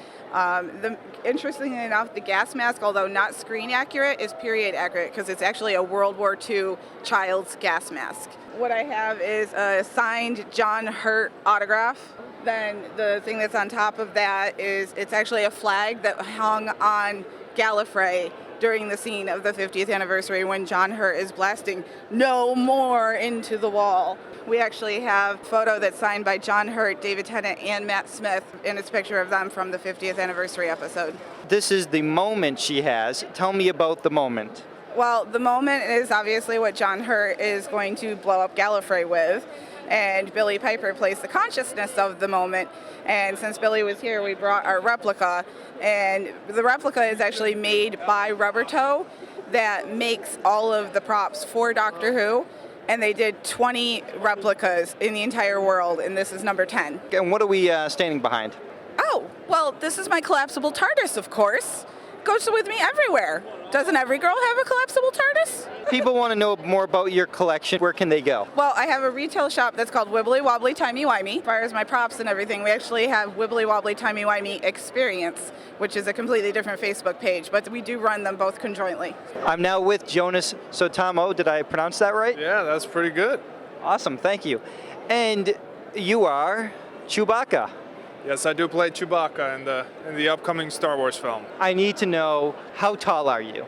Interestingly enough, the gas mask, although not screen accurate, is period accurate because it's actually a World War II child's gas mask. What I have is a signed John Hurt autograph. Then the thing that's on top of that is it's actually a flag that hung on Gallifrey during the scene of the 50th anniversary when John Hurt is blasting "No more" into the wall. We actually have a photo that's signed by John Hurt, David Tennant, and Matt Smith, and it's a picture of them from the 50th anniversary episode. This is the moment she has. Tell me about the moment. Well, the moment is obviously what John Hurt is going to blow up Gallifrey with, and Billy Piper plays the consciousness of the moment. And since Billy was here, we brought our replica, and the replica is actually made by Rubber Toe that makes all of the props for Doctor Who. And they did 20 replicas in the entire world, and this is number 10. And what are we standing behind? Oh, well, this is my collapsible TARDIS, of course. Goes with me everywhere. Doesn't every girl have a collapsible TARDIS? People want to know more about your collection. Where can they go? Well, I have a retail shop that's called Wibbly Wobbly Timey Wimey. As far as my props and everything, we actually have Wibbly Wobbly Timey Wimey Experience, which is a completely different Facebook page, but we do run them both conjointly. I'm now with Joonas Suotamo. Did I pronounce that right? Yeah, that's pretty good. Awesome, thank you. And you are Chewbacca. Yes, I do play Chewbacca in the upcoming Star Wars film. I need to know, how tall are you?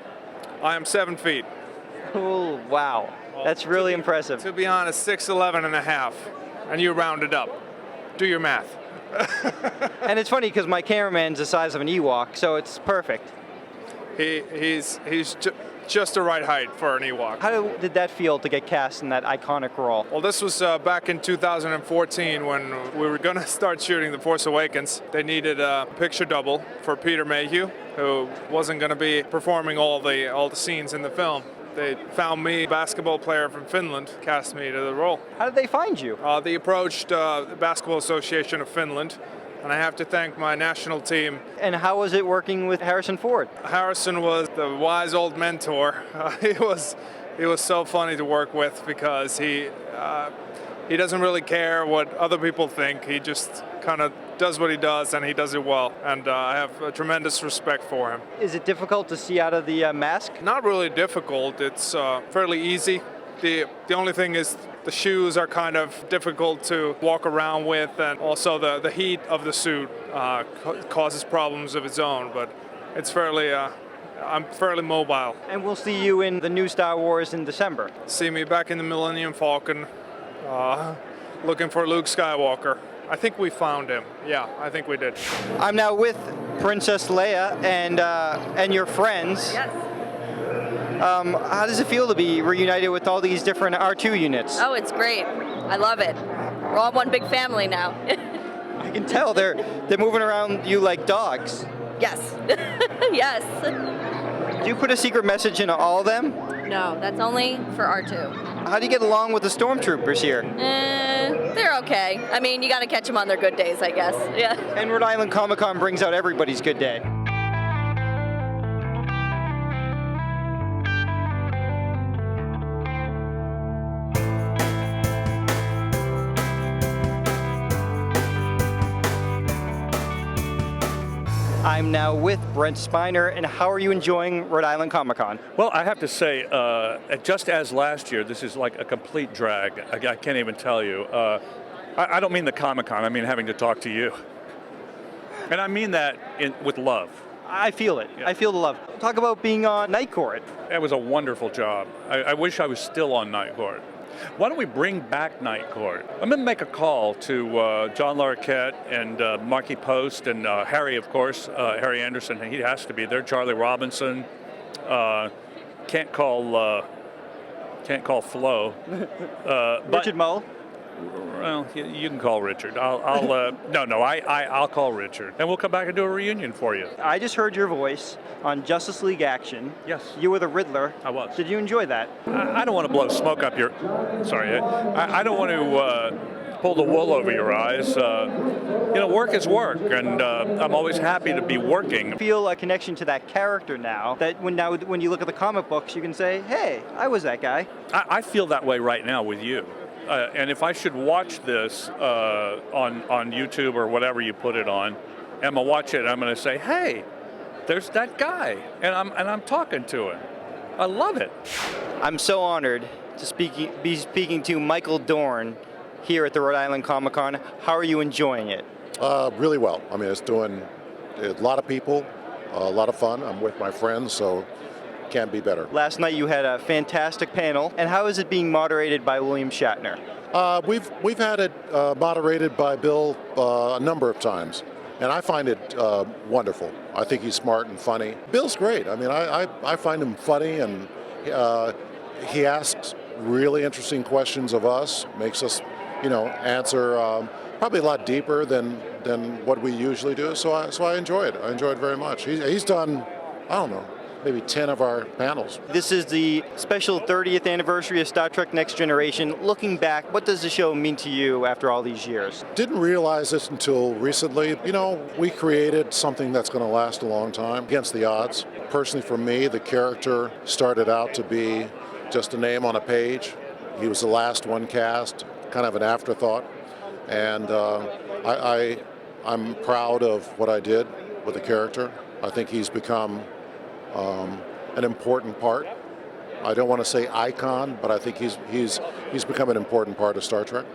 I am 7 feet. Oh, wow. That's really impressive. To be honest, 6'11 and a half, and you rounded up. Do your math. And it's funny because my cameraman's the size of an Ewok, so it's perfect. He's just the right height for an Ewok. How did that feel to get cast in that iconic role? Well, this was back in 2014 when we were going to start shooting The Force Awakens. They needed a picture double for Peter Mayhew, who wasn't going to be performing all the scenes in the film. They found me, a basketball player from Finland, cast me to the role. How did they find you? They approached the Basketball Association of Finland, and I have to thank my national team. And how was it working with Harrison Ford? Harrison was the wise old mentor. He was so funny to work with because he doesn't really care what other people think. He just kind of does what he does, and he does it well. And I have a tremendous respect for him. Is it difficult to see out of the mask? Not really difficult. It's fairly easy. The only thing is the shoes are kind of difficult to walk around with, and also the heat of the suit causes problems of its own. But it's fairly, I'm fairly mobile. And we'll see you in the new Star Wars in December. See me back in the Millennium Falcon, looking for Luke Skywalker. I think we found him. Yeah, I think we did. I'm now with Princess Leia and your friends. Yes. How does it feel to be reunited with all these different R2 units? Oh, it's great. I love it. We're all one big family now. I can tell they're moving around you like dogs. Yes. Yes. Do you put a secret message into all of them? No, that's only for R2. How do you get along with the stormtroopers here? They're okay. I mean, you got to catch them on their good days, I guess. Yeah. And Rhode Island Comic Con brings out everybody's good day. I'm now with Brent Spiner, and how are you enjoying Rhode Island Comic Con? Well, I have to say, just as last year, this is like a complete drag. I can't even tell you. I don't mean the Comic Con, I mean having to talk to you. And I mean that with love. I feel it. Yeah. I feel the love. Talk about being on Night Court. It was a wonderful job. I wish I was still on Night Court. Why don't we bring back Night Court? I'm going to make a call to John Larroquette and Marky Post and Harry, of course, Harry Anderson. He has to be there. Charlie Robinson. Can't call Flo. Richard Mull. Well, you can call Richard. I'll call Richard, and we'll come back and do a reunion for you. I just heard your voice on Justice League Action. Yes. You were the Riddler. I was. Did you enjoy that? I don't want to blow smoke up your. Sorry, I don't want to pull the wool over your eyes. Work is work, and I'm always happy to be working. I feel a connection to that character now. That when you look at the comic books, you can say, "Hey, I was that guy." I feel that way right now with you. And if I should watch this on YouTube or whatever you put it on, and I'm gonna watch it, I'm gonna say, "Hey, there's that guy," and I'm talking to him. I love it. I'm so honored to be speaking to Michael Dorn here at the Rhode Island Comic Con. How are you enjoying it? Really well. I mean, it's doing a lot of people, a lot of fun. I'm with my friends, so. Can't be better. Last night you had a fantastic panel, and how is it being moderated by William Shatner? We've had it moderated by Bill a number of times, and I find it wonderful. I think he's smart and funny. Bill's great. I mean, I find him funny, and he asks really interesting questions of us, makes us, answer probably a lot deeper than what we usually do. So I enjoy it. I enjoy it very much. He's done, I don't know, maybe 10 of our panels. This is the special 30th anniversary of Star Trek Next Generation. Looking back, what does the show mean to you after all these years? Didn't realize this until recently. You know, we created something that's going to last a long time against the odds. Personally, for me, the character started out to be just a name on a page. He was the last one cast, kind of an afterthought. And I'm proud of what I did with the character. I think he's become an important part. I don't want to say icon, but I think he's become an important part of Star Trek.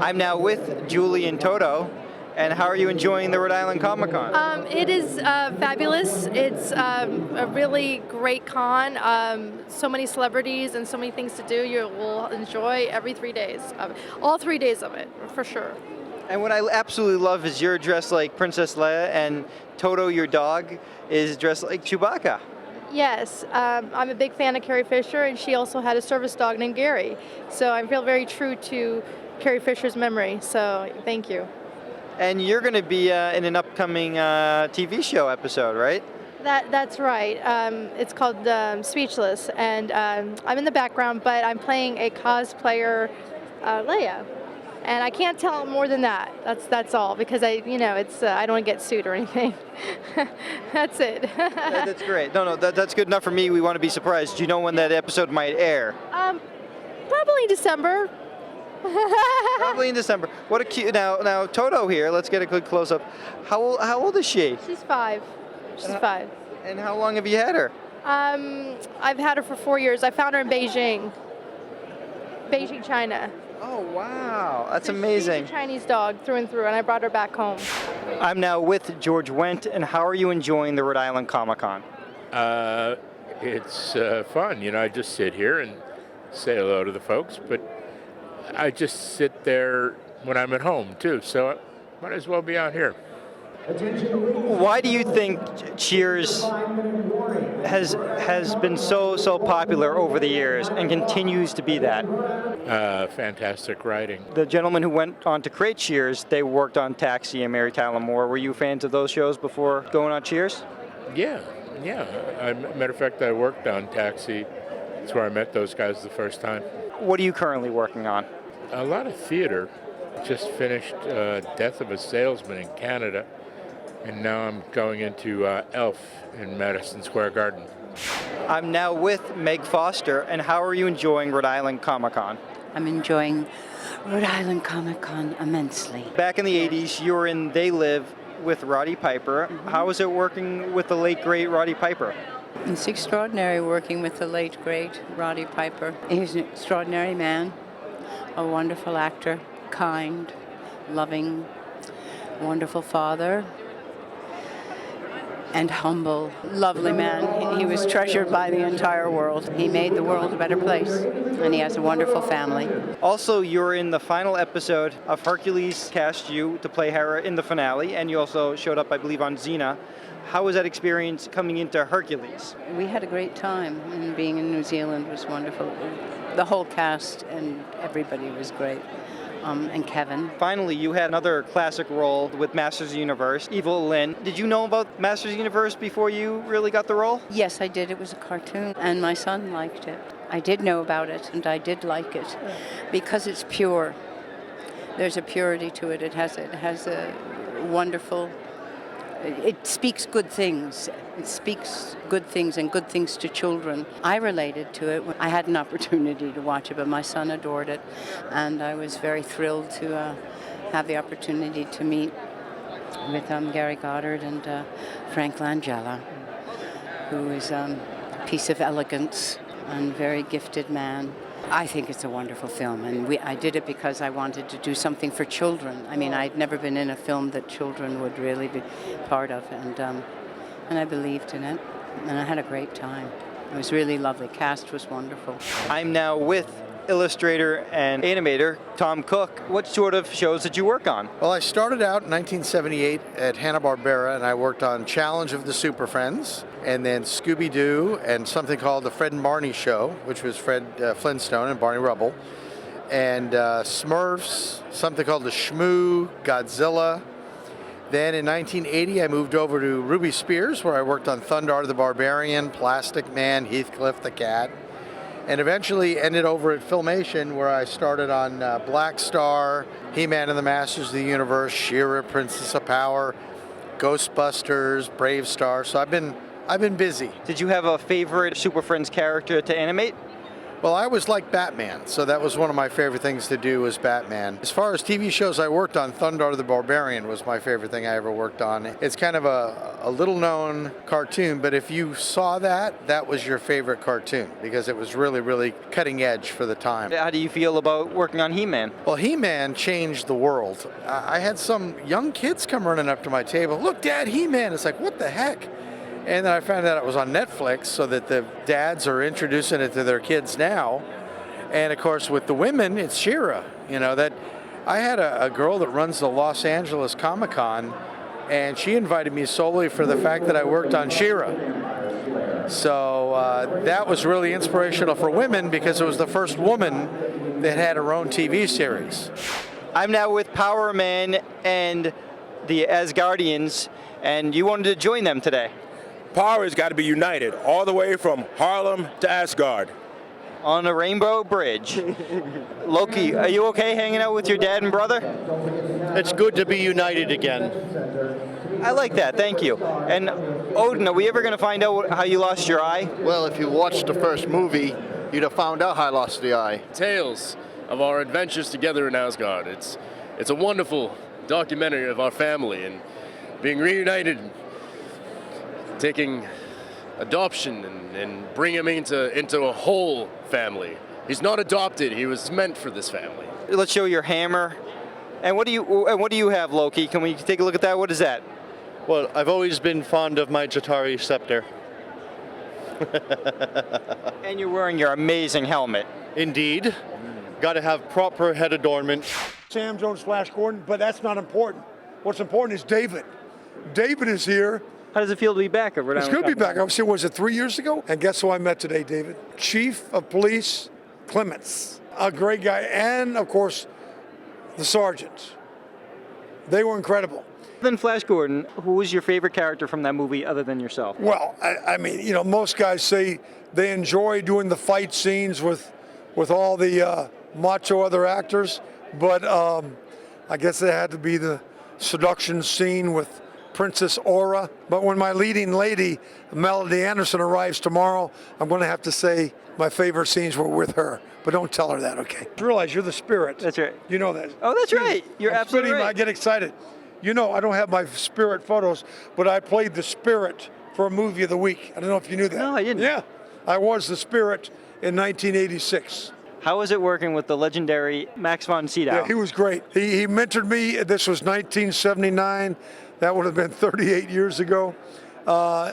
I'm now with Julian Toto. And how are you enjoying the Rhode Island Comic Con? It is fabulous. It's a really great con. So many celebrities and so many things to do. You will enjoy every 3 days of it. All 3 days of it, for sure. And what I absolutely love is you're dressed like Princess Leia, and Toto, your dog, is dressed like Chewbacca. Yes, I'm a big fan of Carrie Fisher, and she also had a service dog named Gary. So I feel very true to Carrie Fisher's memory. So thank you. And you're going to be in an upcoming TV show episode, right? That's right. It's called Speechless, and I'm in the background, but I'm playing a cosplayer, Leia. And I can't tell more than that. That's all, because I don't want to get sued or anything. That's it. That's great. No, that's good enough for me. We want to be surprised. Do you know when that episode might air? Probably December. Probably in December. What a cute. Now Toto here. Let's get a good close up. How old is she? She's 5. She's 5. And how long have you had her? I've had her for 4 years. I found her in Beijing, China. Oh wow, that's amazing. She's a Chinese dog through and through, and I brought her back home. I'm now with George Wendt, and how are you enjoying the Rhode Island Comic Con? It's fun. I just sit here and say hello to the folks, but I just sit there when I'm at home too, so I might as well be out here. Why do you think Cheers has been so popular over the years and continues to be that? Fantastic writing. The gentleman who went on to create Cheers, they worked on Taxi and Mary Tyler Moore. Were you fans of those shows before going on Cheers? Yeah. Matter of fact, I worked on Taxi. That's where I met those guys the first time. What are you currently working on? A lot of theater. Just finished Death of a Salesman in Canada, and now I'm going into Elf in Madison Square Garden. I'm now with Meg Foster, and how are you enjoying Rhode Island Comic Con? I'm enjoying Rhode Island Comic Con immensely. Back in the 80s, you were in They Live with Roddy Piper. Mm-hmm. How was it working with the late, great Roddy Piper? It's extraordinary working with the late, great Roddy Piper. He's an extraordinary man, a wonderful actor, kind, loving, wonderful father, and humble, lovely man. He was treasured by the entire world. He made the world a better place, and he has a wonderful family. Also, you're in the final episode of Hercules cast you to play Hera in the finale, and you also showed up, I believe, on Xena. How was that experience coming into Hercules? We had a great time, and being in New Zealand was wonderful. The whole cast and everybody was great. And Kevin. Finally, you had another classic role with Masters of the Universe, Evil Lynn. Did you know about Masters of the Universe before you really got the role? Yes, I did. It was a cartoon, and my son liked it. I did know about it, and I did like it because it's pure. There's a purity to it. It has a wonderful. It speaks good things. It speaks good things and good things to children. I related to it. I had an opportunity to watch it, but my son adored it. And I was very thrilled to have the opportunity to meet with Gary Goddard and Frank Langella, who is a piece of elegance and very gifted man. I think it's a wonderful film, and I did it because I wanted to do something for children. I mean, I'd never been in a film that children would really be part of, and I believed in it, and I had a great time. It was really lovely. Cast was wonderful. I'm now with illustrator and animator Tom Cook. What sort of shows did you work on? Well, I started out in 1978 at Hanna-Barbera, and I worked on Challenge of the Super Friends, and then Scooby-Doo, and something called The Fred and Barney Show, which was Fred Flintstone and Barney Rubble, and Smurfs, something called The Shmoo, Godzilla, Then in 1980, I moved over to Ruby Spears, where I worked on Thundar the Barbarian, Plastic Man, Heathcliff the Cat, and eventually ended over at Filmation, where I started on Black Star, He-Man and the Masters of the Universe, She-Ra, Princess of Power, Ghostbusters, Brave Star. So I've been busy. Did you have a favorite Super Friends character to animate? Well, I always liked Batman, so that was one of my favorite things to do was Batman. As far as TV shows I worked on, Thundar the Barbarian was my favorite thing I ever worked on. It's kind of a little-known cartoon, but if you saw that, that was your favorite cartoon because it was really, really cutting edge for the time. How do you feel about working on He-Man? Well, He-Man changed the world. I had some young kids come running up to my table, "Look, Dad, He-Man." It's like, what the heck? And then I found out it was on Netflix, so that the dads are introducing it to their kids now. And of course, with the women, it's She-Ra. You know, that I had a girl that runs the Los Angeles Comic-Con, and she invited me solely for the fact that I worked on She-Ra. So that was really inspirational for women because it was the first woman that had her own TV series. I'm now with Power Man and the Asgardians, and you wanted to join them today. Power has got to be united all the way from Harlem to Asgard. On a rainbow bridge. Loki, are you okay hanging out with your dad and brother? It's good to be united again. I like that, thank you. And Odin, are we ever going to find out how you lost your eye? Well, if you watched the first movie, you'd have found out how I lost the eye. Tales of our adventures together in Asgard. It's a wonderful documentary of our family and being reunited, taking adoption and bring him into a whole family. He's not adopted, he was meant for this family. Let's show your hammer. And what do you have, Loki? Can we take a look at that? What is that? Well, I've always been fond of my Jatari scepter. And you're wearing your amazing helmet. Indeed. Got to have proper head adornment. Sam Jones, Flash Gordon, but that's not important. What's important is David. David is here. How does it feel to be back at Rhode Island? It's good to be back. I was here, was it 3 years ago? And guess who I met today, David? Chief of Police Clements. A great guy. And, of course, the sergeants. They were incredible. Than Flash Gordon, who was your favorite character from that movie other than yourself? Well, I mean, you know, most guys say they enjoy doing the fight scenes with all the macho other actors, but I guess it had to be the seduction scene with Princess Aura. But when my leading lady, Melody Anderson, arrives tomorrow, I'm going to have to say my favorite scenes were with her. But don't tell her that, okay? Realize you're the spirit. That's right. You know that. Oh, that's right. You're absolutely right. I get excited. You know, I don't have my spirit photos, but I played the spirit for a movie of the week. I don't know if you knew that. No, I didn't. Yeah, I was the spirit in 1986. How was it working with the legendary Max von Sydow? Yeah, he was great. He mentored me. This was 1979. That would have been 38 years ago.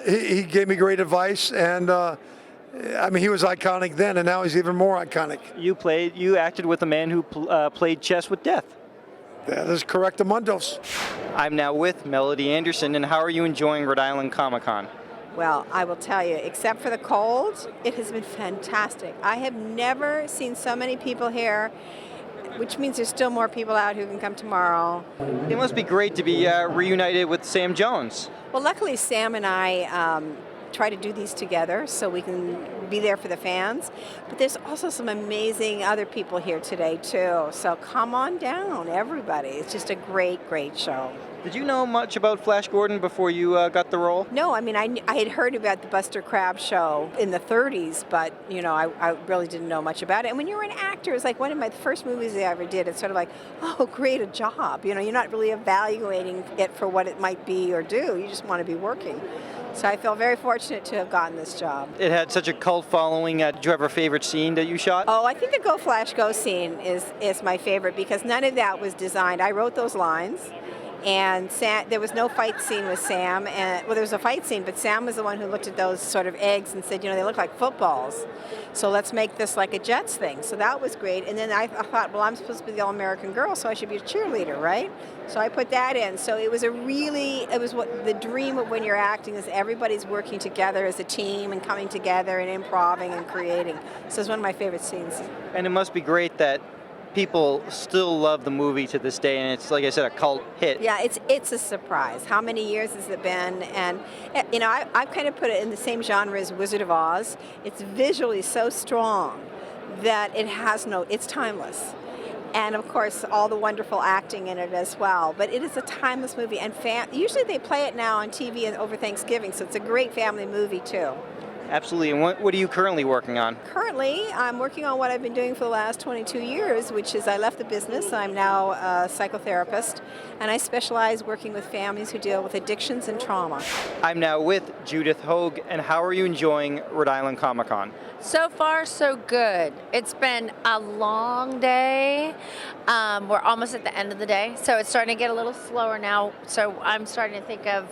He gave me great advice, and I mean, he was iconic then, and now he's even more iconic. You acted with a man who played chess with death. That is correct, Amundos. I'm now with Melody Anderson, and how are you enjoying Rhode Island Comic-Con? Well, I will tell you, except for the cold, it has been fantastic. I have never seen so many people here, which means there's still more people out who can come tomorrow. It must be great to be reunited with Sam Jones. Well, luckily Sam and I try to do these together so we can be there for the fans. But there's also some amazing other people here today too. So come on down, everybody. It's just a great, great show. Did you know much about Flash Gordon before you got the role? No, I mean, I had heard about the Buster Crabbe show in the 30s, but, you know, I really didn't know much about it. And when you're an actor, it's like one of my first movies I ever did. It's sort of like, oh, great, a job. You know, you're not really evaluating it for what it might be or do. You just want to be working. So I feel very fortunate to have gotten this job. It had such a cult following. Did you have a favorite scene that you shot? Oh, I think the Go Flash Go scene is my favorite because none of that was designed. I wrote those lines. And there was no fight scene with Sam. And well, there was a fight scene, but Sam was the one who looked at those sort of eggs and said, you know, they look like footballs. So let's make this like a Jets thing. So that was great. And then I thought, well, I'm supposed to be the all-American girl, so I should be a cheerleader, right? So I put that in. So it was what the dream of when you're acting is everybody's working together as a team and coming together and improvising and creating. So it's one of my favorite scenes. And it must be great that people still love the movie to this day, and it's, like I said, a cult hit. Yeah, it's a surprise. How many years has it been? And you know, I've kind of put it in the same genre as Wizard of Oz. It's visually so strong that it's timeless. And of course, all the wonderful acting in it as well. But it is a timeless movie, and usually they play it now on TV and over Thanksgiving, so it's a great family movie too. Absolutely. And what are you currently working on? Currently, I'm working on what I've been doing for the last 22 years, which is I left the business. I'm now a psychotherapist, and I specialize working with families who deal with addictions and trauma. I'm now with Judith Hogue, and how are you enjoying Rhode Island Comic Con? So far, so good. It's been a long day. We're almost at the end of the day, so it's starting to get a little slower now. So I'm starting to think of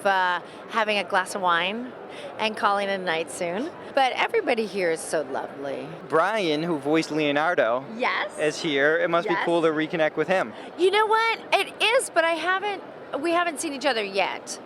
having a glass of wine and calling it a night soon. But everybody here is so lovely. Brian, who voiced Leonardo, Yes. is here. It must be Yes. cool to reconnect with him. You know what? It is, but we haven't seen each other yet.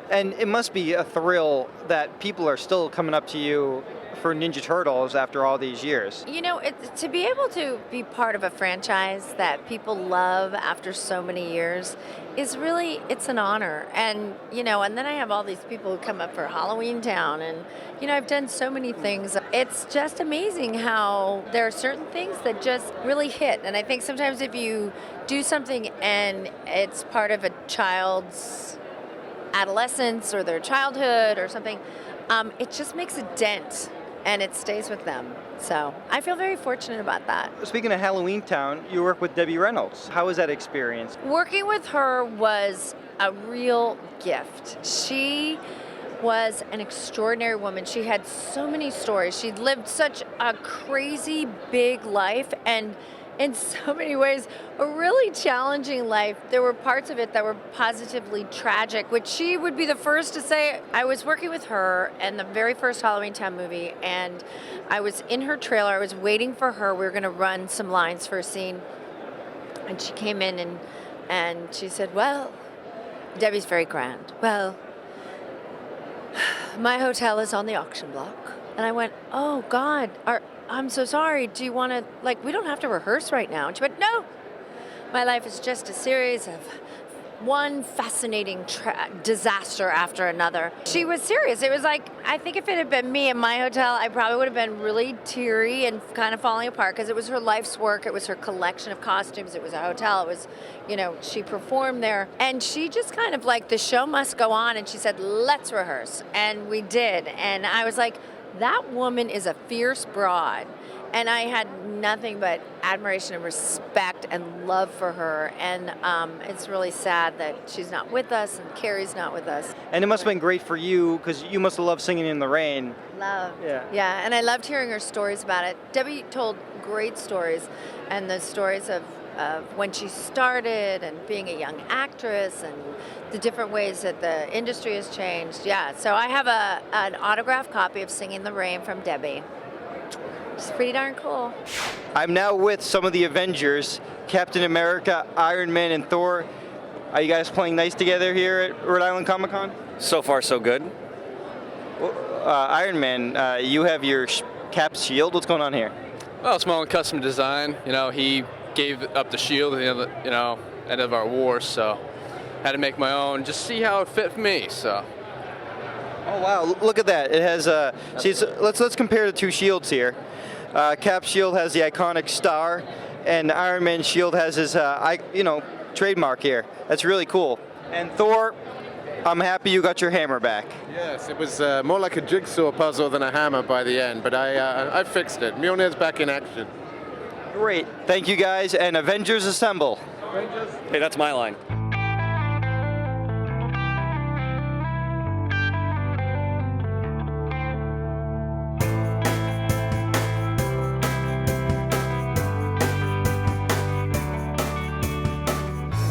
And it must be a thrill that people are still coming up to you for Ninja Turtles after all these years. You know, to be able to be part of a franchise that people love after so many years is really, it's an honor. And, you know, and then I have all these people who come up for Halloween Town, and, you know, I've done so many things. It's just amazing how there are certain things that just really hit. And I think sometimes if you do something and it's part of a child's adolescence or their childhood or something, it just makes a dent and it stays with them. So I feel very fortunate about that. Speaking of Halloween Town, you work with Debbie Reynolds. How was that experience? Working with her was a real gift. She was an extraordinary woman. She had so many stories. She'd lived such a crazy big life, and in so many ways, a really challenging life. There were parts of it that were positively tragic, which she would be the first to say. I was working with her in the very first Halloween Town movie, and I was in her trailer. I was waiting for her. We were going to run some lines for a scene, and she came in and she said, well, Debbie's very grand. Well, my hotel is on the auction block. And I went, oh, God, I'm so sorry. Do you want to, we don't have to rehearse right now. And she went, no. My life is just a series of one fascinating disaster after another. She was serious. It was like, I think if it had been me in my hotel, I probably would have been really teary and kind of falling apart, because it was her life's work. It was her collection of costumes. It was a hotel. It was, you know, she performed there. And she just kind of the show must go on. And she said, let's rehearse. And we did. And I was like, that woman is a fierce broad. And I had nothing but admiration and respect and love for her. And it's really sad that she's not with us and Carrie's not with us. And it must have been great for you, because you must have loved singing in the rain. Love. Yeah. Yeah, and I loved hearing her stories about it. Debbie told great stories, and the stories of when she started and being a young actress and the different ways that the industry has changed. Yeah, so I have an autographed copy of Singing in the Rain from Debbie. It's pretty darn cool. I'm now with some of the Avengers, Captain America, Iron Man, and Thor. Are you guys playing nice together here at Rhode Island Comic Con? So far, so good. Iron Man, you have your Cap's shield. What's going on here? Well, it's my own custom design. You know, he gave up the shield at the end of our war, so had to make my own, just see how it fit for me. So. Oh wow! Look at that. It has let's compare the two shields here. Cap's shield has the iconic star, and Iron Man's shield has his trademark here. That's really cool. And Thor, I'm happy you got your hammer back. Yes, it was more like a jigsaw puzzle than a hammer by the end, but I fixed it. Mjolnir's back in action. Great. Thank you guys, and Avengers Assemble. Hey, that's my line.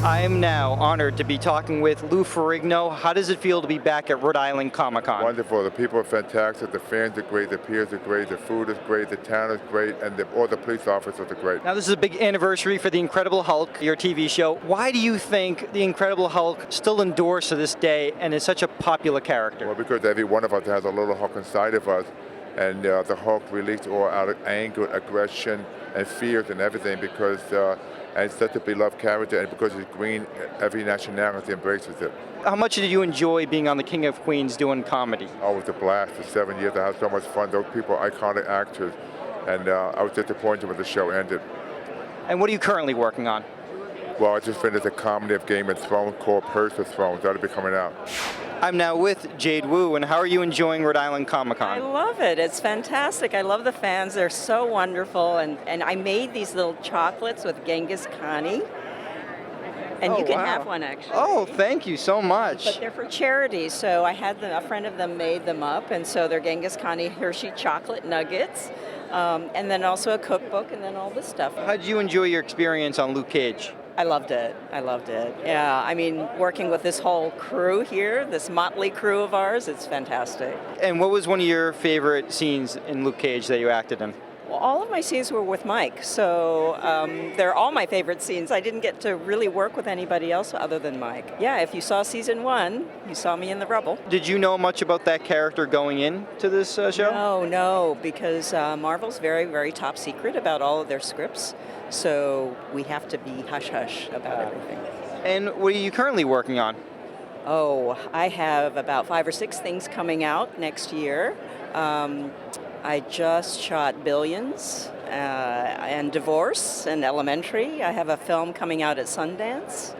I am now honored to be talking with Lou Ferrigno. How does it feel to be back at Rhode Island Comic Con? Wonderful. The people are fantastic. The fans are great. The peers are great. The food is great. The town is great. And all the police officers are great. Now, this is a big anniversary for The Incredible Hulk, your TV show. Why do you think The Incredible Hulk still endures to this day and is such a popular character? Well, because every one of us has a little Hulk inside of us. And the Hulk released all our anger, aggression, and fears and everything, because And it's such a beloved character, and because it's green, every nationality embraces it. How much did you enjoy being on the King of Queens doing comedy? Oh, it was a blast. For 7 years, I had so much fun. Those people are iconic actors, and I was disappointed when the show ended. And what are you currently working on? Well, I just finished a comedy of Game of Thrones called Purse of Thrones. That'll be coming out. I'm now with Jade Wu, and how are you enjoying Rhode Island Comic Con? I love it. It's fantastic. I love the fans. They're so wonderful. And I made these little chocolates with Genghis Khani. And you can have one, actually. Oh, thank you so much. But they're for charity, so I had them, a friend of them made them up, and so they're Genghis Khani Hershey chocolate nuggets, and then also a cookbook, and then all this stuff. How did you enjoy your experience on Luke Cage? I loved it. I loved it. Yeah, I mean, working with this whole crew here, this motley crew of ours, it's fantastic. And what was one of your favorite scenes in Luke Cage that you acted in? Well, all of my scenes were with Mike, so they're all my favorite scenes. I didn't get to really work with anybody else other than Mike. Yeah, if you saw season 1, you saw me in the rubble. Did you know much about that character going into this show? No, because Marvel's very, very top secret about all of their scripts, so we have to be hush-hush about everything. And what are you currently working on? Oh, I have about 5 or 6 things coming out next year. I just shot Billions and Divorce and Elementary. I have a film coming out at Sundance.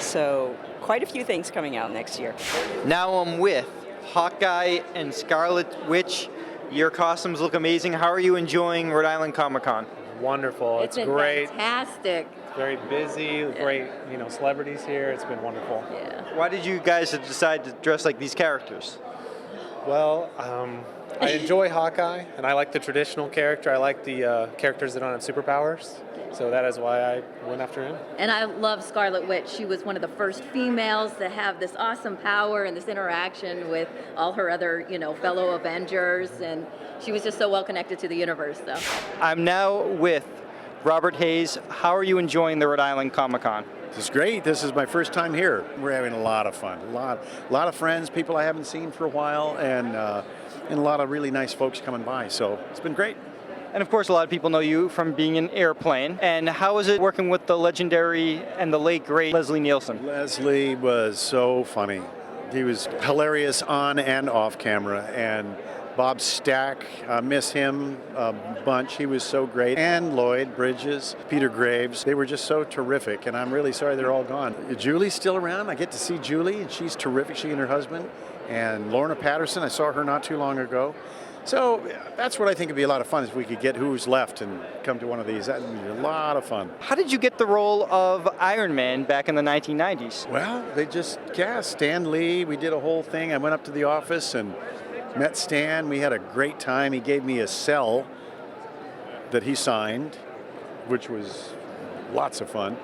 So quite a few things coming out next year. Now I'm with Hawkeye and Scarlett Witch. Your costumes look amazing. How are you enjoying Rhode Island Comic Con? Wonderful. It's been great. Fantastic. It's very busy. Great, celebrities here. It's been wonderful. Yeah. Why did you guys decide to dress like these characters? Well, I enjoy Hawkeye, and I like the traditional character. I like the characters that don't have superpowers. So that is why I went after him. And I love Scarlet Witch. She was one of the first females to have this awesome power and this interaction with all her other, fellow Avengers, and she was just so well connected to the universe, though. I'm now with Robert Hayes. How are you enjoying the Rhode Island Comic Con? This is great. This is my first time here. We're having a lot of fun. A lot of friends, people I haven't seen for a while, and a lot of really nice folks coming by. So it's been great. And of course, a lot of people know you from being in Airplane. And how is it working with the legendary and the late, great Leslie Nielsen? Leslie was so funny. He was hilarious on and off camera. And Bob Stack, miss him a bunch. He was so great. And Lloyd Bridges, Peter Graves, they were just so terrific. And I'm really sorry they're all gone. Julie's still around. I get to see Julie, and she's terrific, she and her husband. And Lorna Patterson, I saw her not too long ago. So that's what I think would be a lot of fun, if we could get who's left and come to one of these. That would be a lot of fun. How did you get the role of Iron Man back in the 1990s? Well, they just cast Stan Lee. We did a whole thing. I went up to the office and met Stan. We had a great time. He gave me a cell that he signed, which was lots of fun.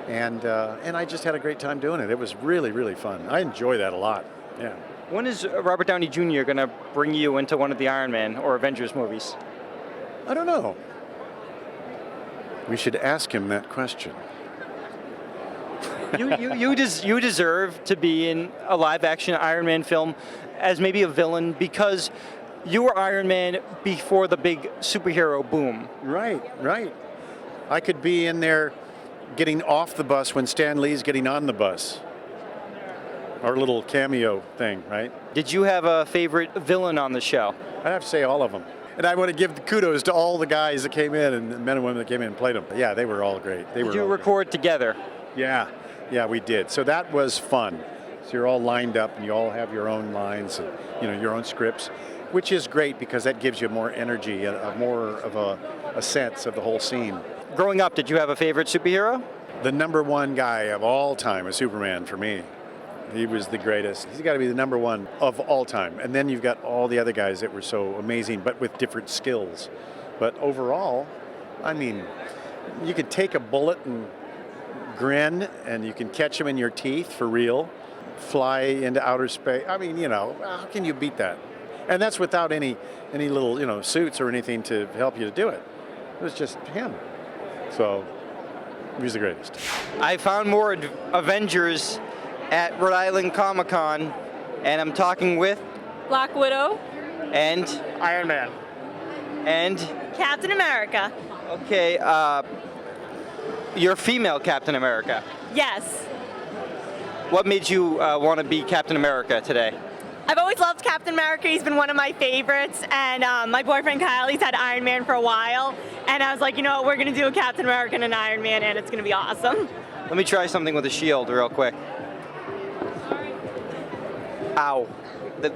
And I just had a great time doing it. It was really, really fun. I enjoy that a lot. Yeah. When is Robert Downey Jr. going to bring you into one of the Iron Man or Avengers movies? I don't know. We should ask him that question. You deserve to be in a live-action Iron Man film as maybe a villain, because you were Iron Man before the big superhero boom. Right. I could be in there getting off the bus when Stan Lee's getting on the bus. Our little cameo thing, right? Did you have a favorite villain on the show? I'd have to say all of them. And I want to give the kudos to all the guys that came in, and the men and women that came in and played them. Yeah, they were all great. Did you record together? Yeah, we did. So that was fun. So you're all lined up, and you all have your own lines, and your own scripts, which is great because that gives you more energy, more of a sense of the whole scene. Growing up, did you have a favorite superhero? The number one guy of all time is Superman for me. He was the greatest. He's got to be the number one of all time. And then you've got all the other guys that were so amazing, but with different skills. But overall, I mean, you could take a bullet and grin, and you can catch them in your teeth for real, fly into outer space. I mean, how can you beat that? And that's without any little, suits or anything to help you to do it. It was just him. So he was the greatest. I found more Avengers at Rhode Island Comic Con, and I'm talking with Black Widow and Iron Man and Captain America. Okay, You're female Captain America. Yes. What made you want to be Captain America today? I've always loved Captain America. He's been one of my favorites. And my boyfriend Kyle, he's had Iron Man for a while. And I was like, you know what, we're going to do a Captain America and an Iron Man, and it's going to be awesome. Let me try something with a shield real quick. Ow. The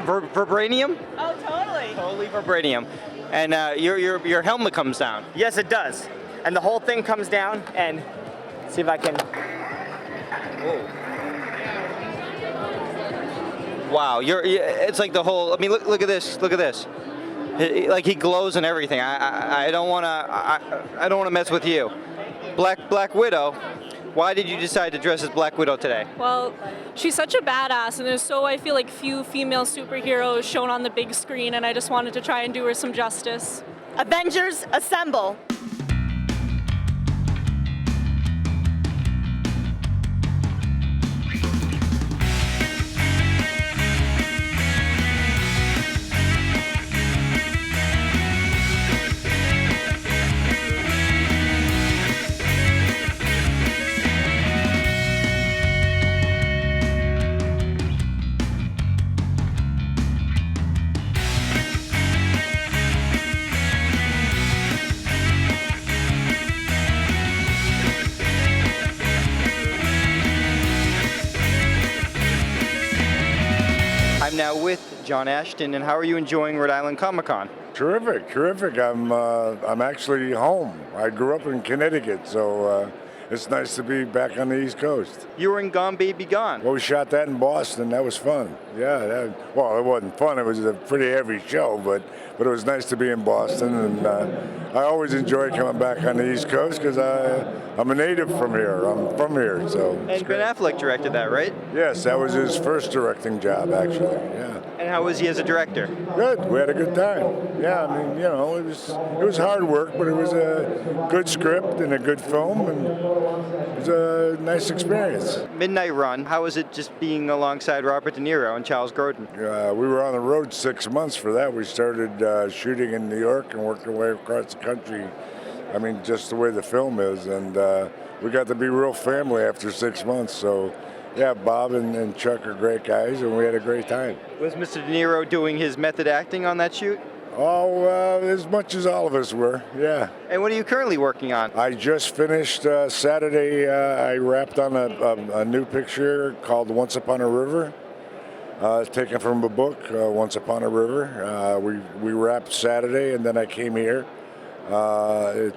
vibranium? Oh, totally. Totally vibranium. And your helmet comes down. Yes, it does. And the whole thing comes down, and see if I can. Wow, it's like the whole. I mean, look at this. Look at this. Like he glows and everything. I don't want to. I don't want to mess with you. Black Widow. Why did you decide to dress as Black Widow today? Well, she's such a badass, and there's I feel like few female superheroes shown on the big screen, and I just wanted to try and do her some justice. Avengers, assemble! I'm now with John Ashton, and how are you enjoying Rhode Island Comic Con? Terrific, terrific. I'm actually home. I grew up in Connecticut, so it's nice to be back on the East Coast. You were in Gone Baby Gone. Well, we shot that in Boston. That was fun. Yeah, well, it wasn't fun. It was a pretty heavy show, but it was nice to be in Boston. And I always enjoy coming back on the East Coast because I'm a native from here. I'm from here, so. And Ben Affleck directed that, right? Yes, that was his first directing job, actually. Yeah. And how was he as a director? Good. We had a good time. Yeah, I mean, it was hard work, but it was a good script and a good film, and it was a nice experience. Midnight Run. How was it just being alongside Robert De Niro and Charles Grodin? We were on the road 6 months for that. We started shooting in New York and worked our way across the country. I mean, just the way the film is, and we got to be real family after 6 months. So, yeah, Bob and Chuck are great guys, and we had a great time. Was Mr. De Niro doing his method acting on that shoot? Oh, as much as all of us were, yeah. And what are you currently working on? I just finished Saturday. I wrapped on a new picture called Once Upon a River. It's taken from a book, Once Upon a River. We wrapped Saturday, and then I came here. I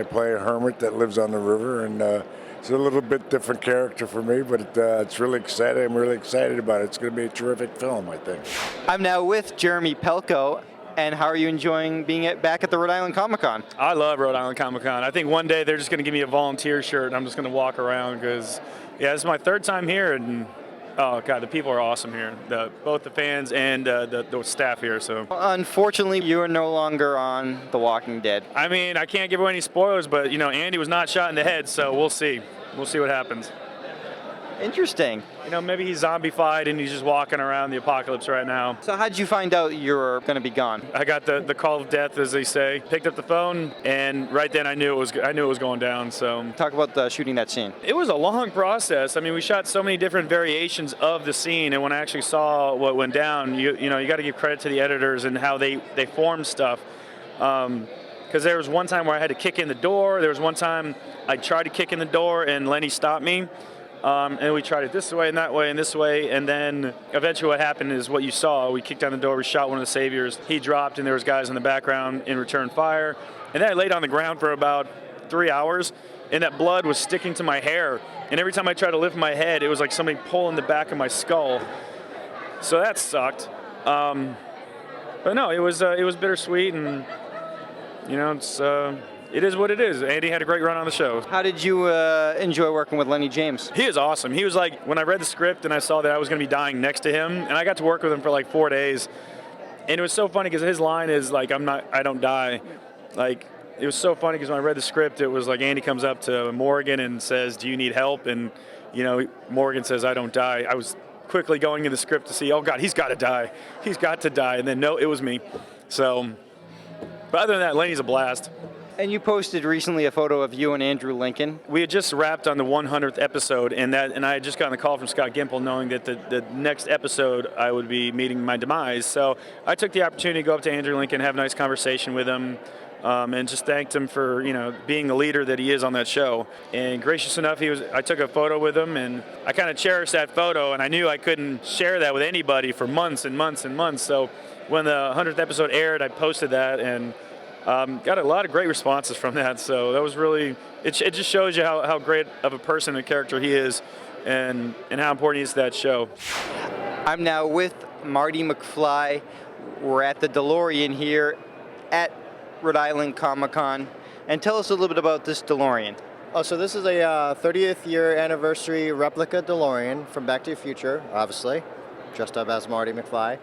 play a hermit that lives on the river, and it's a little bit different character for me, but it's really exciting. I'm really excited about it. It's going to be a terrific film, I think. I'm now with Jeremy Pelko, and how are you enjoying being back at the Rhode Island Comic Con? I love Rhode Island Comic Con. I think one day they're just going to give me a volunteer shirt, and I'm just going to walk around because, yeah, this is my third time here, and oh God, the people are awesome here. Both the fans and the staff here. So unfortunately, you are no longer on The Walking Dead. I mean, I can't give away any spoilers, but Andy was not shot in the head, so we'll see. We'll see what happens. Interesting. Maybe he's zombified and he's just walking around the apocalypse right now. So how did you find out you were going to be gone? I got the call of death, as they say. Picked up the phone, and right then I knew it was going down. So talk about shooting that scene. It was a long process. I mean, we shot so many different variations of the scene, and when I actually saw what went down, you got to give credit to the editors and how they formed stuff. Because there was one time where I had to kick in the door. There was one time I tried to kick in the door and Lenny stopped me. And we tried it this way and that way and this way. And then eventually what happened is what you saw. We kicked down the door. We shot one of the saviors. He dropped, and there was guys in the background in return fire. And then I laid on the ground for about 3 hours, and that blood was sticking to my hair. And every time I tried to lift my head, it was like somebody pulling the back of my skull. So that sucked. But no, it was bittersweet, and it is what it is. Andy had a great run on the show. How did you enjoy working with Lenny James? He is awesome. He was like, when I read the script and I saw that I was going to be dying next to him, and I got to work with him for like 4 days, and it was so funny because his line is like, I don't die. Like, it was so funny because when I read the script, it was like Andy comes up to Morgan and says, "Do you need help?" And Morgan says, "I don't die." I was quickly going in the script to see, oh God, he's got to die. He's got to die. And then no, it was me. So, but other than that, Lenny's a blast. And you posted recently a photo of you and Andrew Lincoln. We had just wrapped on the 100th episode, and I had just gotten a call from Scott Gimple knowing that the next episode I would be meeting my demise. So I took the opportunity to go up to Andrew Lincoln, have a nice conversation with him, and just thanked him for being the leader that he is on that show. And gracious enough, I took a photo with him, and I kind of cherished that photo, and I knew I couldn't share that with anybody for months and months and months. So when the 100th episode aired, I posted that, and got a lot of great responses from that. So that was really, it just shows you how great of a person and character he is, and how important he is to that show. I'm now with Marty McFly. We're at the DeLorean here at Rhode Island Comic-Con. And tell us a little bit about this DeLorean. Oh, so this is a 30th year anniversary replica DeLorean from Back to the Future, obviously, dressed up as Marty McFly.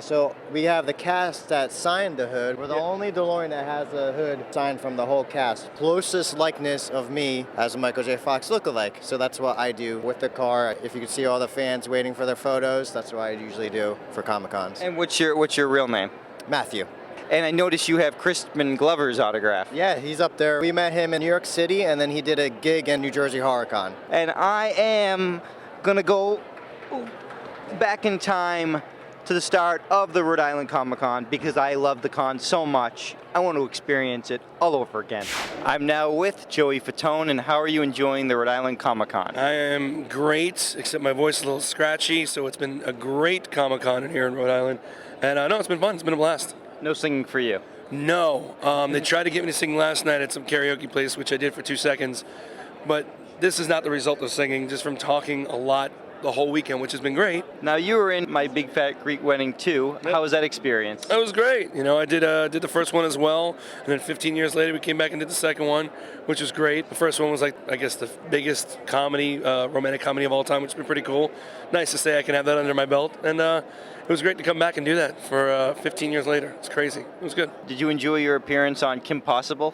So we have the cast that signed the hood. We're the only DeLorean that has a hood signed from the whole cast. Closest likeness of me as a Michael J. Fox lookalike. So that's what I do with the car. If you can see all the fans waiting for their photos, that's what I usually do for Comic-Cons. And what's your real name? Matthew. And I noticed you have Crispin Glover's autograph. Yeah, he's up there. We met him in New York City, and then he did a gig in New Jersey HorrorCon. And I am gonna go back in time to the start of the Rhode Island Comic-Con because I love the con so much. I want to experience it all over again. I'm now with Joey Fatone, and how are you enjoying the Rhode Island Comic-Con? I am great, except my voice is a little scratchy, so it's been a great Comic-Con in here in Rhode Island. And no, it's been fun. It's been a blast. No singing for you? No. They tried to get me to sing last night at some karaoke place, which I did for 2 seconds. But this is not the result of singing, just from talking a lot the whole weekend, which has been great. Now, you were in My Big Fat Greek Wedding too. How was that experience? It was great. I did the first one as well, and then 15 years later we came back and did the second one, which was great. The first one was I guess the biggest comedy, romantic comedy of all time, which has been pretty cool. Nice to say I can have that under my belt, and it was great to come back and do that for 15 years later. It's crazy. It was good. Did you enjoy your appearance on Kim Possible?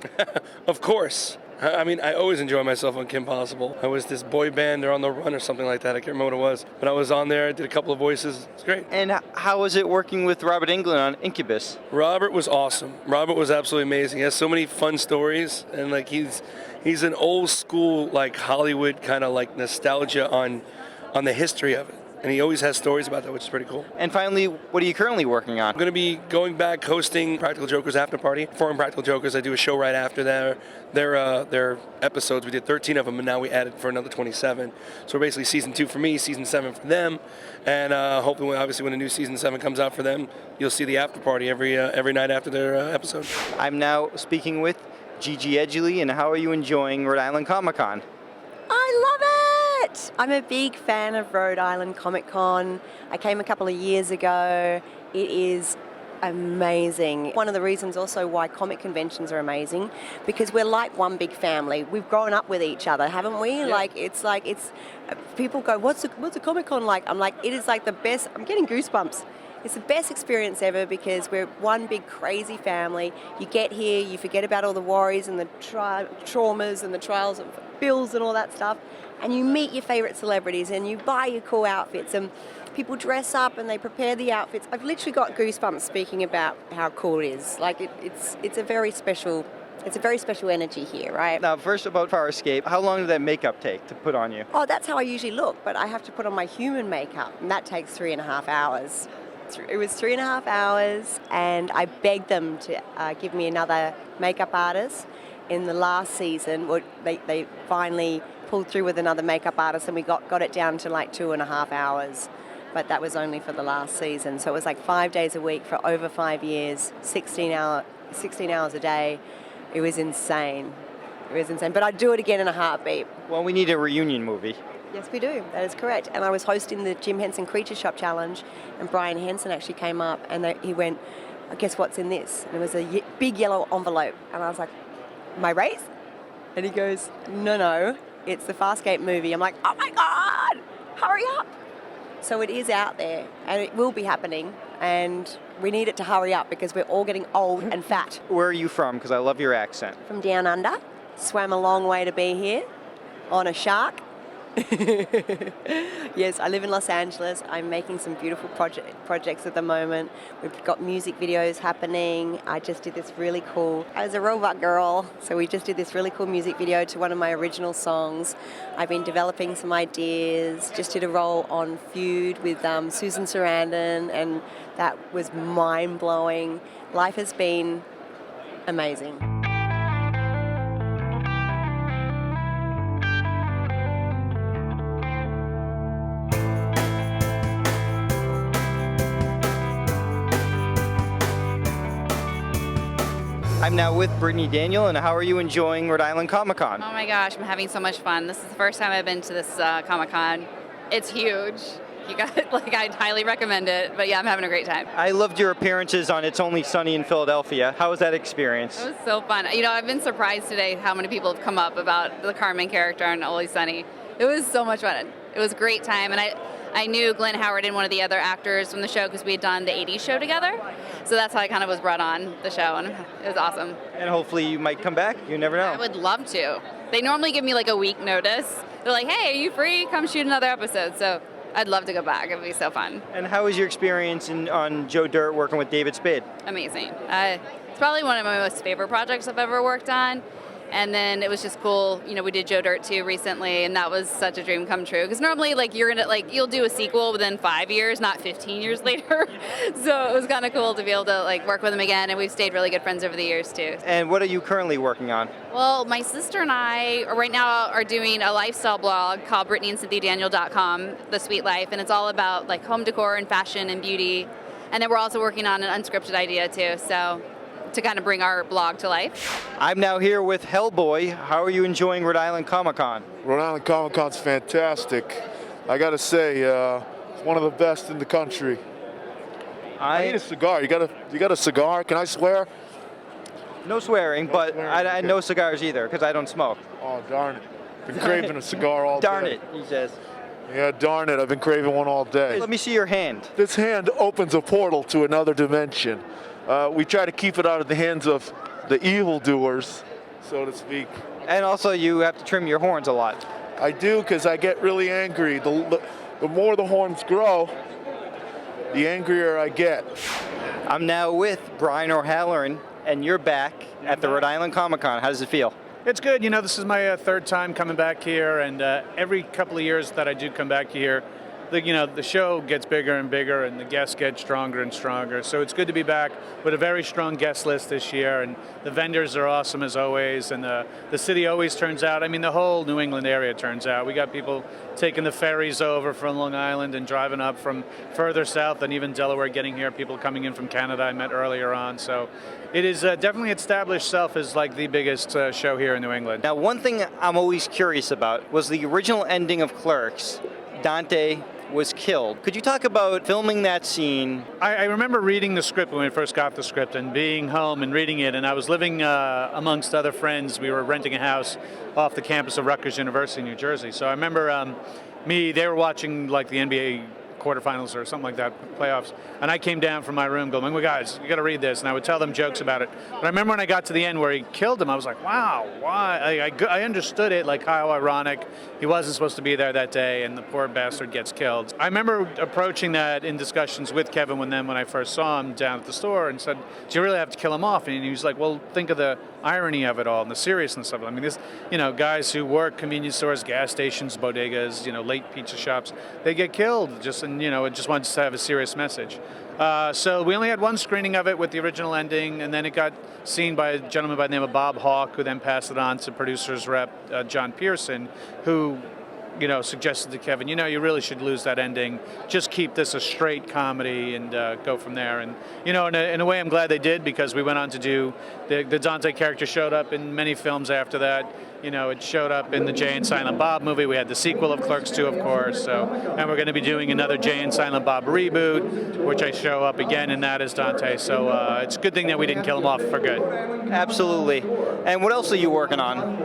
Of course. I mean, I always enjoy myself on Kim Possible. I was this boy band or On the Run or something like that. I can't remember what it was. But I was on there. I did a couple of voices. It's great. And how was it working with Robert Englund on Incubus? Robert was awesome. Robert was absolutely amazing. He has so many fun stories, and he's an old school Hollywood kind of nostalgia on the history of it. And he always has stories about that, which is pretty cool. And finally, what are you currently working on? I'm going to be going back hosting Practical Jokers After Party. For Practical Jokers, I do a show right after their episodes. We did 13 of them, and now we added for another 27. So we're basically season 2 for me, season 7 for them. And hopefully, obviously, when a new season 7 comes out for them, you'll see the after party every night after their episode. I'm now speaking with Gigi Edgley, and how are you enjoying Rhode Island Comic-Con? I love it! I'm a big fan of Rhode Island Comic Con. I came a couple of years ago. It is amazing. One of the reasons also why comic conventions are amazing, because we're like one big family. We've grown up with each other, haven't we? Yeah. It's people go, what's a Comic Con like? I'm like, it is like the best. I'm getting goosebumps. It's the best experience ever because we're one big crazy family. You get here, you forget about all the worries and the traumas and the trials of bills and all that stuff, and you meet your favorite celebrities and you buy your cool outfits, and people dress up and they prepare the outfits. I've literally got goosebumps speaking about how cool it is. It's a very special energy here, right? Now, first about Farscape, how long did that makeup take to put on you? Oh, that's how I usually look, but I have to put on my human makeup, and that takes 3.5 hours. It was 3.5 hours, and I begged them to give me another makeup artist. In the last season, they finally pulled through with another makeup artist, and we got it down to 2.5 hours. But that was only for the last season. So it was 5 days a week for over 5 years, 16 hours a day. It was insane. But I'd do it again in a heartbeat. Well, we need a reunion movie. Yes, we do. That is correct. And I was hosting the Jim Henson Creature Shop Challenge, and Brian Henson actually came up, and he went, guess what's in this? And it was a big yellow envelope. And I was like, my race? And he goes, no, it's the Farscape movie. I'm like, oh my God, hurry up. So it is out there, and it will be happening, and we need it to hurry up because we're all getting old and fat. Where are you from? Because I love your accent. From down under. Swam a long way to be here on a shark. Yes, I live in Los Angeles. I'm making some beautiful projects at the moment. We've got music videos happening. I just did this really cool, I was a robot girl, so we just did this really cool music video to one of my original songs. I've been developing some ideas, just did a role on Feud with Susan Sarandon, and that was mind-blowing. Life has been amazing. I'm now with Brittany Daniel, and how are you enjoying Rhode Island Comic Con? Oh my gosh, I'm having so much fun. This is the first time I've been to this Comic Con. It's huge. You got I'd highly recommend it. But yeah, I'm having a great time. I loved your appearances on It's Only Sunny in Philadelphia. How was that experience? It was so fun. You know, I've been surprised today how many people have come up about the Carmen character on Always Sunny. It was so much fun. It was a great time, and I knew Glenn Howard and one of the other actors from the show because we had done the 80s show together. So that's how I kind of was brought on the show, and it was awesome. And hopefully you might come back. You never know. I would love to. They normally give me like a week notice. They're like, hey, are you free? Come shoot another episode. So I'd love to go back. It would be so fun. And how was your experience on Joe Dirt working with David Spade? Amazing. It's probably one of my most favorite projects I've ever worked on. And then it was just cool. You know, we did Joe Dirt 2 recently, and that was such a dream come true. Because normally, you'll do a sequel within 5 years, not 15 years later. So it was kind of cool to be able to work with him again, and we've stayed really good friends over the years too. And what are you currently working on? Well, my sister and I right now are doing a lifestyle blog called BrittanyandCynthiaDaniel.com, The Sweet Life, and it's all about home decor and fashion and beauty. And then we're also working on an unscripted idea too. So, to kind of bring our blog to life. I'm now here with Hellboy. How are you enjoying Rhode Island Comic Con? Rhode Island Comic Con's fantastic. I gotta say, it's one of the best in the country. I need a cigar. You got a cigar? Can I swear? No swearing, but I no cigars either because I don't smoke. Oh darn it! Been craving a cigar all darn day. Darn it, he says. Yeah, darn it! I've been craving one all day. Let me see your hand. This hand opens a portal to another dimension. We try to keep it out of the hands of the evildoers, so to speak. And also, you have to trim your horns a lot. I do, because I get really angry. The more the horns grow, the angrier I get. I'm now with Brian O'Halloran, and you're back at the Rhode Island Comic Con. How does it feel? It's good. You know, this is my third time coming back here, and every couple of years that I do come back here, the show gets bigger and bigger, and the guests get stronger and stronger. So it's good to be back with a very strong guest list this year, and the vendors are awesome as always, and the city always turns out. I mean, the whole New England area turns out. We got people taking the ferries over from Long Island and driving up from further south and even Delaware getting here, people coming in from Canada I met earlier on. So it is definitely established itself as the biggest show here in New England. Now, one thing I'm always curious about was the original ending of Clerks. Dante was killed. Could you talk about filming that scene? I remember reading the script when we first got the script and being home and reading it, and I was living amongst other friends. We were renting a house off the campus of Rutgers University in New Jersey. So I remember they were watching the NBA quarterfinals or something like that, playoffs, and I came down from my room going, well, guys, you got to read this, and I would tell them jokes about it. But I remember when I got to the end where he killed him, I was like, wow, why? I understood it, how ironic. He wasn't supposed to be there that day, and the poor bastard gets killed. I remember approaching that in discussions with Kevin when I first saw him down at the store and said, do you really have to kill him off? And he was like, well, think of the irony of it all and the seriousness of it. I mean, this, guys who work convenience stores, gas stations, bodegas, late pizza shops, they get killed it just wanted to have a serious message. So we only had one screening of it with the original ending, and then it got seen by a gentleman by the name of Bob Hawke, who then passed it on to producer's rep John Pearson, who suggested to Kevin, you really should lose that ending. Just keep this a straight comedy and go from there. And, in a way, I'm glad they did, because we went on to do, the Dante character showed up in many films after that. It showed up in the Jay and Silent Bob movie. We had the sequel of Clerks 2, of course. And we're going to be doing another Jay and Silent Bob reboot, which I show up again in that as Dante. So it's a good thing that we didn't kill him off for good. Absolutely. And what else are you working on?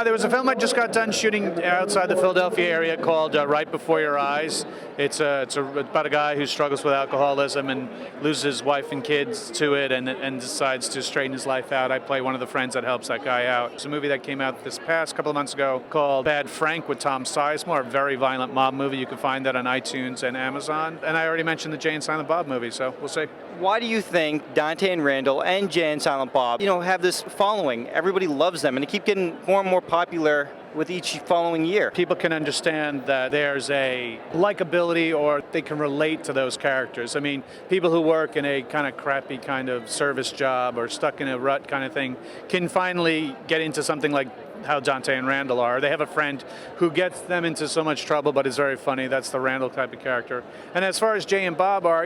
There was a film I just got done shooting outside the Philadelphia area called Right Before Your Eyes. It's about a guy who struggles with alcoholism and loses his wife and kids to it, and decides to straighten his life out. I play one of the friends that helps that guy out. It's a movie that came out this past couple of months ago called Bad Frank with Tom Sizemore, a very violent mob movie. You can find that on iTunes and Amazon. And I already mentioned the Jay and Silent Bob movie, so we'll see. Why do you think Dante and Randall and Jay and Silent Bob, have this following? Everybody loves them, and they keep getting more and more popular with each following year. People can understand that there's a likability, or they can relate to those characters. I mean, people who work in a kind of crappy kind of service job or stuck in a rut kind of thing can finally get into something like how Dante and Randall are. They have a friend who gets them into so much trouble but is very funny. That's the Randall type of character. And as far as Jay and Bob are,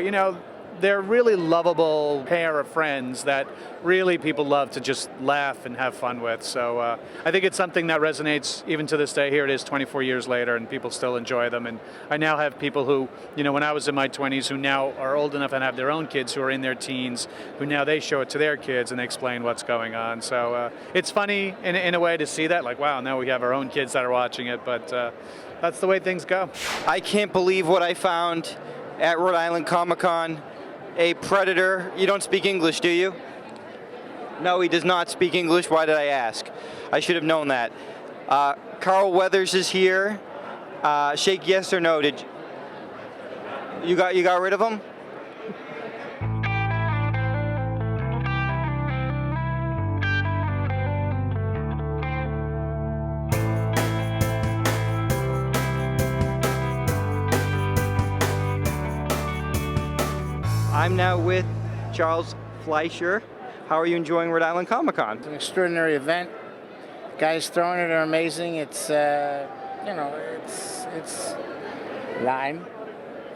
they're a really lovable pair of friends that really people love to just laugh and have fun with. So I think it's something that resonates even to this day. Here it is 24 years later, and people still enjoy them. And I now have people who, when I was in my 20s, who now are old enough and have their own kids who are in their teens, who now they show it to their kids and they explain what's going on. So it's funny in a way to see that, like, wow, now we have our own kids that are watching it, but that's the way things go. I can't believe what I found at Rhode Island Comic-Con. A predator. You don't speak English, do you? No, he does not speak English. Why did I ask? I should have known that. Carl Weathers is here. Shake yes or no. Did you got rid of him? I'm now with Charles Fleischer. How are you enjoying Rhode Island Comic Con? It's an extraordinary event. Guys throwing it are amazing. It's it's lime.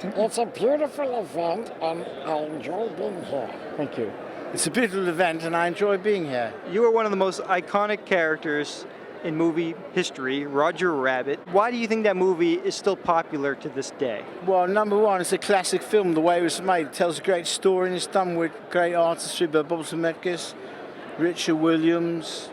It's a beautiful event, and I enjoy being here. Thank you. It's a beautiful event, and I enjoy being here. You are one of the most iconic characters in movie history, Roger Rabbit. Why do you think that movie is still popular to this day? Well, number one, it's a classic film. The way it was made, it tells a great story, and it's done with great artistry by Bob Zemeckis, Richard Williams,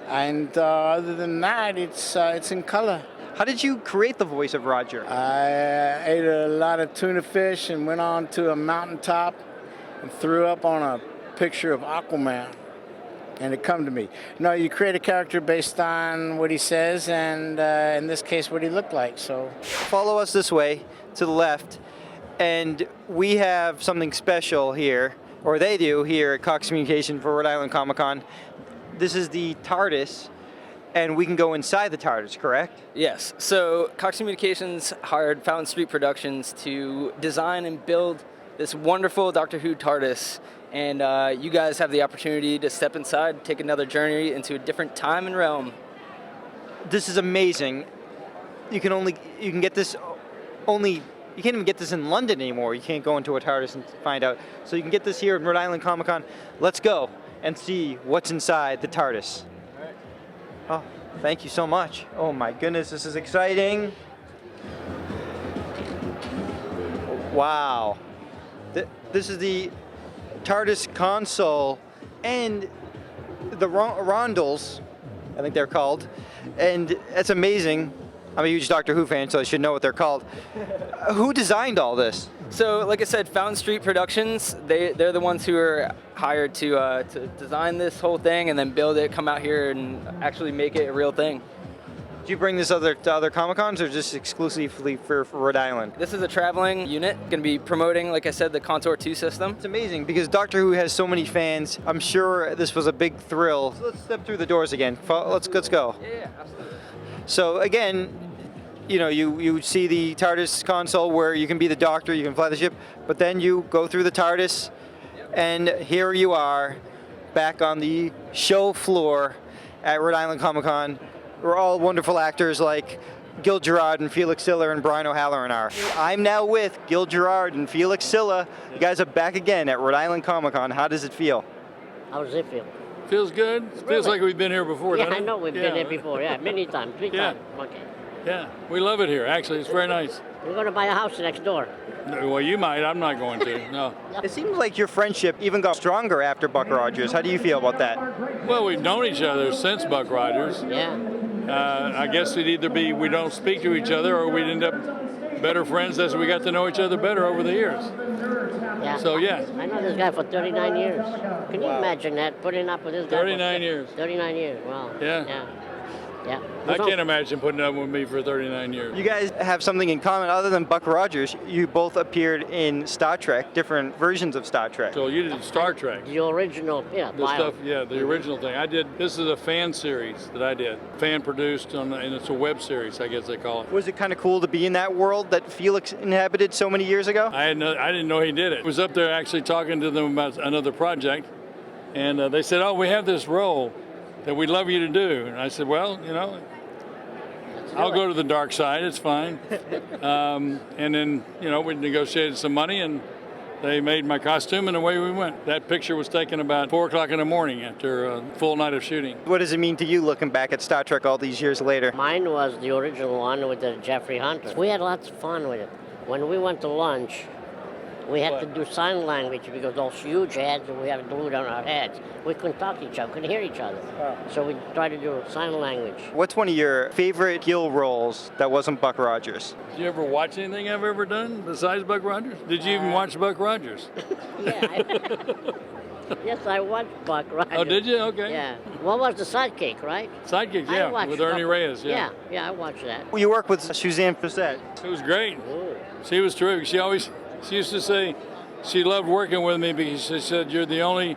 and other than that, it's in color. How did you create the voice of Roger? I ate a lot of tuna fish and went on to a mountaintop and threw up on a picture of Aquaman. And it come to me. No, you create a character based on what he says, and in this case, what he looked like. So follow us this way to the left, and we have something special here, or they do here at Cox Communication for Rhode Island Comic Con. This is the TARDIS, and we can go inside the TARDIS, correct? Yes. So Cox Communications hired Fountain Street Productions to design and build this wonderful Doctor Who TARDIS. And you guys have the opportunity to step inside, take another journey into a different time and realm. This is amazing. You can get this you can't even get this in London anymore. You can't go into a TARDIS and find out. So you can get this here at Rhode Island Comic Con. Let's go and see what's inside the TARDIS. Oh, thank you so much. Oh my goodness, this is exciting. Wow. This is the TARDIS console and the rondels, I think they're called, and it's amazing. I'm a huge Doctor Who fan, so I should know what they're called. Who designed all this? So, like I said, Fountain Street Productions, they're the ones who are hired to design this whole thing and then build it, come out here and actually make it a real thing. Do you bring this to other Comic-Cons or just exclusively for Rhode Island? This is a traveling unit, going to be promoting, like I said, the Contour 2 system. It's amazing because Doctor Who has so many fans. I'm sure this was a big thrill. So let's step through the doors again. Let's go. Yeah, absolutely. So again, you see the TARDIS console where you can be the Doctor, you can fly the ship, but then you go through the TARDIS, and here you are, back on the show floor at Rhode Island Comic Con. We're all wonderful actors like Gil Gerard and Felix Silla and Brian O'Halloran are. I'm now with Gil Gerard and Felix Silla. You guys are back again at Rhode Island Comic Con. How does it feel? How does it feel? Feels good. It feels like we've been here before, Yeah, doesn't it? I know we've been here before. Yeah, many times, three times. Okay. Yeah, we love it here. Actually, it's very nice. We're going to buy a house next door. Well, you might. I'm not going to. No. It seems like your friendship even got stronger after Buck Rogers. How do you feel about that? Well, we've known each other since Buck Rogers. Yeah. I guess it'd either be we don't speak to each other or we'd end up better friends as we got to know each other better over the years. Yeah. So, yeah. I know this guy for 39 years. Can you imagine that, putting up with this guy? 39 years. 39 years, wow. Yeah. Yeah. I can't imagine putting up with me for 39 years. You guys have something in common other than Buck Rogers. You both appeared in Star Trek, different versions of Star Trek. So you did Star Trek. The original, yeah. The stuff, yeah, the original thing. I did. This is a fan series that I did, fan produced, and it's a web series, I guess they call it. Was it kind of cool to be in that world that Felix inhabited so many years ago? I didn't know he did it. I was up there actually talking to them about another project, and they said, "Oh, we have this role that we'd love you to do." And I said, "Well, you know, I'll go to the dark side. It's fine." And then, you know, we negotiated some money, and they made my costume, and away we went. That picture was taken about 4 o'clock in the morning after a full night of shooting. What does it mean to you looking back at Star Trek all these years later? Mine was the original one with the Jeffrey Hunter. We had lots of fun with it. When we went to lunch, we had to do sign language because those huge heads and we had glued on our heads. We couldn't talk to each other, couldn't hear each other. So we tried to do sign language. What's one of your favorite Gil roles that wasn't Buck Rogers? Did you ever watch anything I've ever done besides Buck Rogers? Did you even watch Buck Rogers? Yes, I watched Buck Rogers. Oh, did you? Okay. Yeah. What was the sidekick, right? Sidekick, I yeah, watched with Ernie Buck- Reyes, yeah. Yeah, I watched that. You work with Suzanne Facette. It was great. She was terrific. She used to say she loved working with me because she said, "You're the only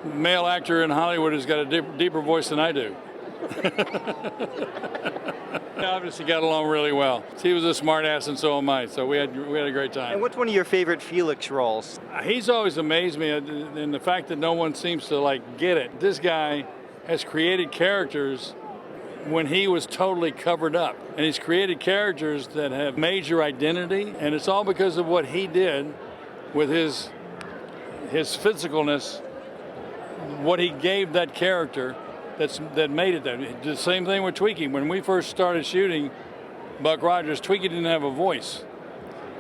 male actor in Hollywood who's got a deeper voice than I do." Obviously got along really well. She was a smart ass and so am I, so we had a great time. And what's one of your favorite Felix roles? He's always amazed me in the fact that no one seems to like get it. This guy has created characters when he was totally covered up. And he's created characters that have major identity, and it's all because of what he did with his physicalness, what he gave that character that made it that. The same thing with Twiki. When we first started shooting Buck Rogers, Twiki didn't have a voice.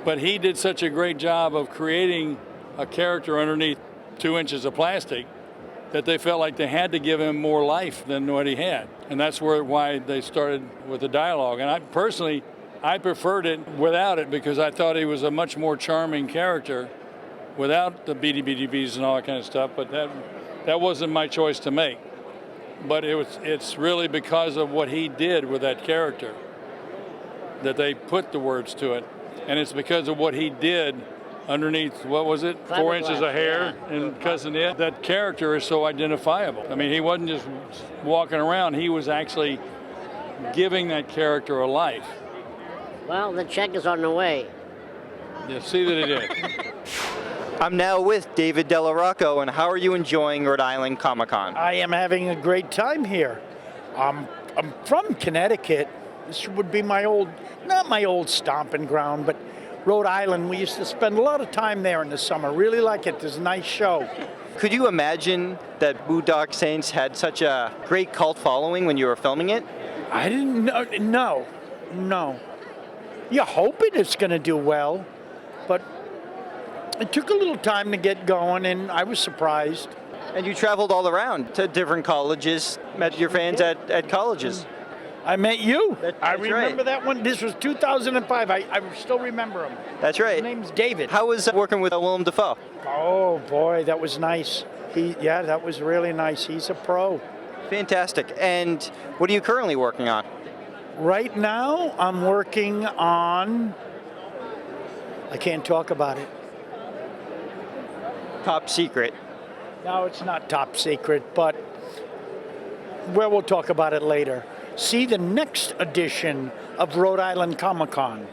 But he did such a great job of creating a character underneath 2 inches of plastic that they felt like they had to give him more life than what he had. And that's why they started with the dialogue. And I preferred it without it because I thought he was a much more charming character without the BDBs and all that kind of stuff. But that wasn't my choice to make. But it's really because of what he did with that character that they put the words to it. And it's because of what he did underneath, what was it, 4 inches of hair and Cousin Ed. That character is so identifiable. I mean, he wasn't just walking around, he was actually giving that character a life. Well, the check is on the way. You see that it is. I'm now with David Della Rocco, and how are you enjoying Rhode Island Comic Con? I am having a great time here. I'm from Connecticut. This would be not my old stomping ground, but Rhode Island. We used to spend a lot of time there in the summer. Really like it. There's a nice show. Could you imagine that Boondock Saints had such a great cult following when you were filming it? I didn't know. No. You're hoping it's going to do well, but it took a little time to get going, and I was surprised. And you traveled all around to different colleges, met your fans at colleges. I met you. I that's remember right. that one. This was 2005. I still remember him. That's right. His name's David. How was working with Willem Dafoe? Oh, boy, that was nice. That was really nice. He's a pro. Fantastic. And what are you currently working on? Right now, I'm working on... I can't talk about it. Top secret. No, it's not top secret, but we'll talk about it later. See the next edition of Rhode Island Comic Con.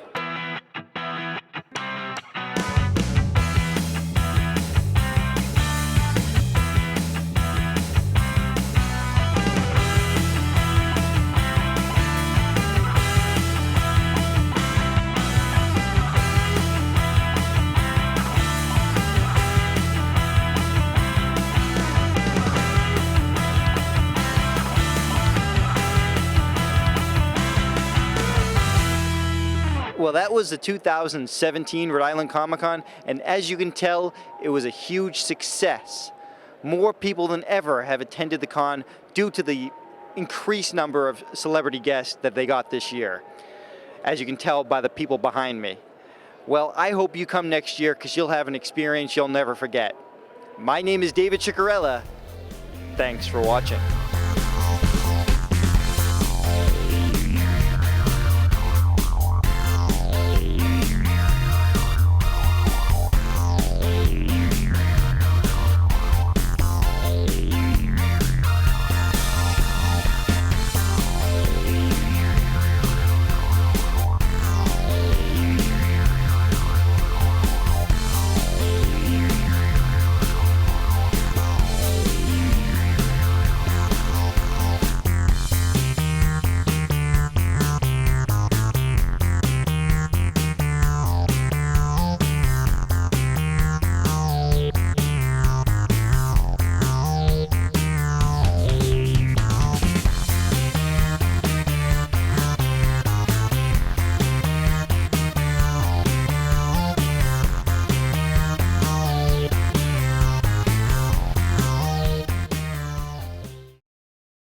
Well, that was the 2017 Rhode Island Comic Con, and as you can tell, it was a huge success. More people than ever have attended the con due to the increased number of celebrity guests that they got this year, as you can tell by the people behind me. Well, I hope you come next year because you'll have an experience you'll never forget. My name is David Ciccariella. Thanks for watching.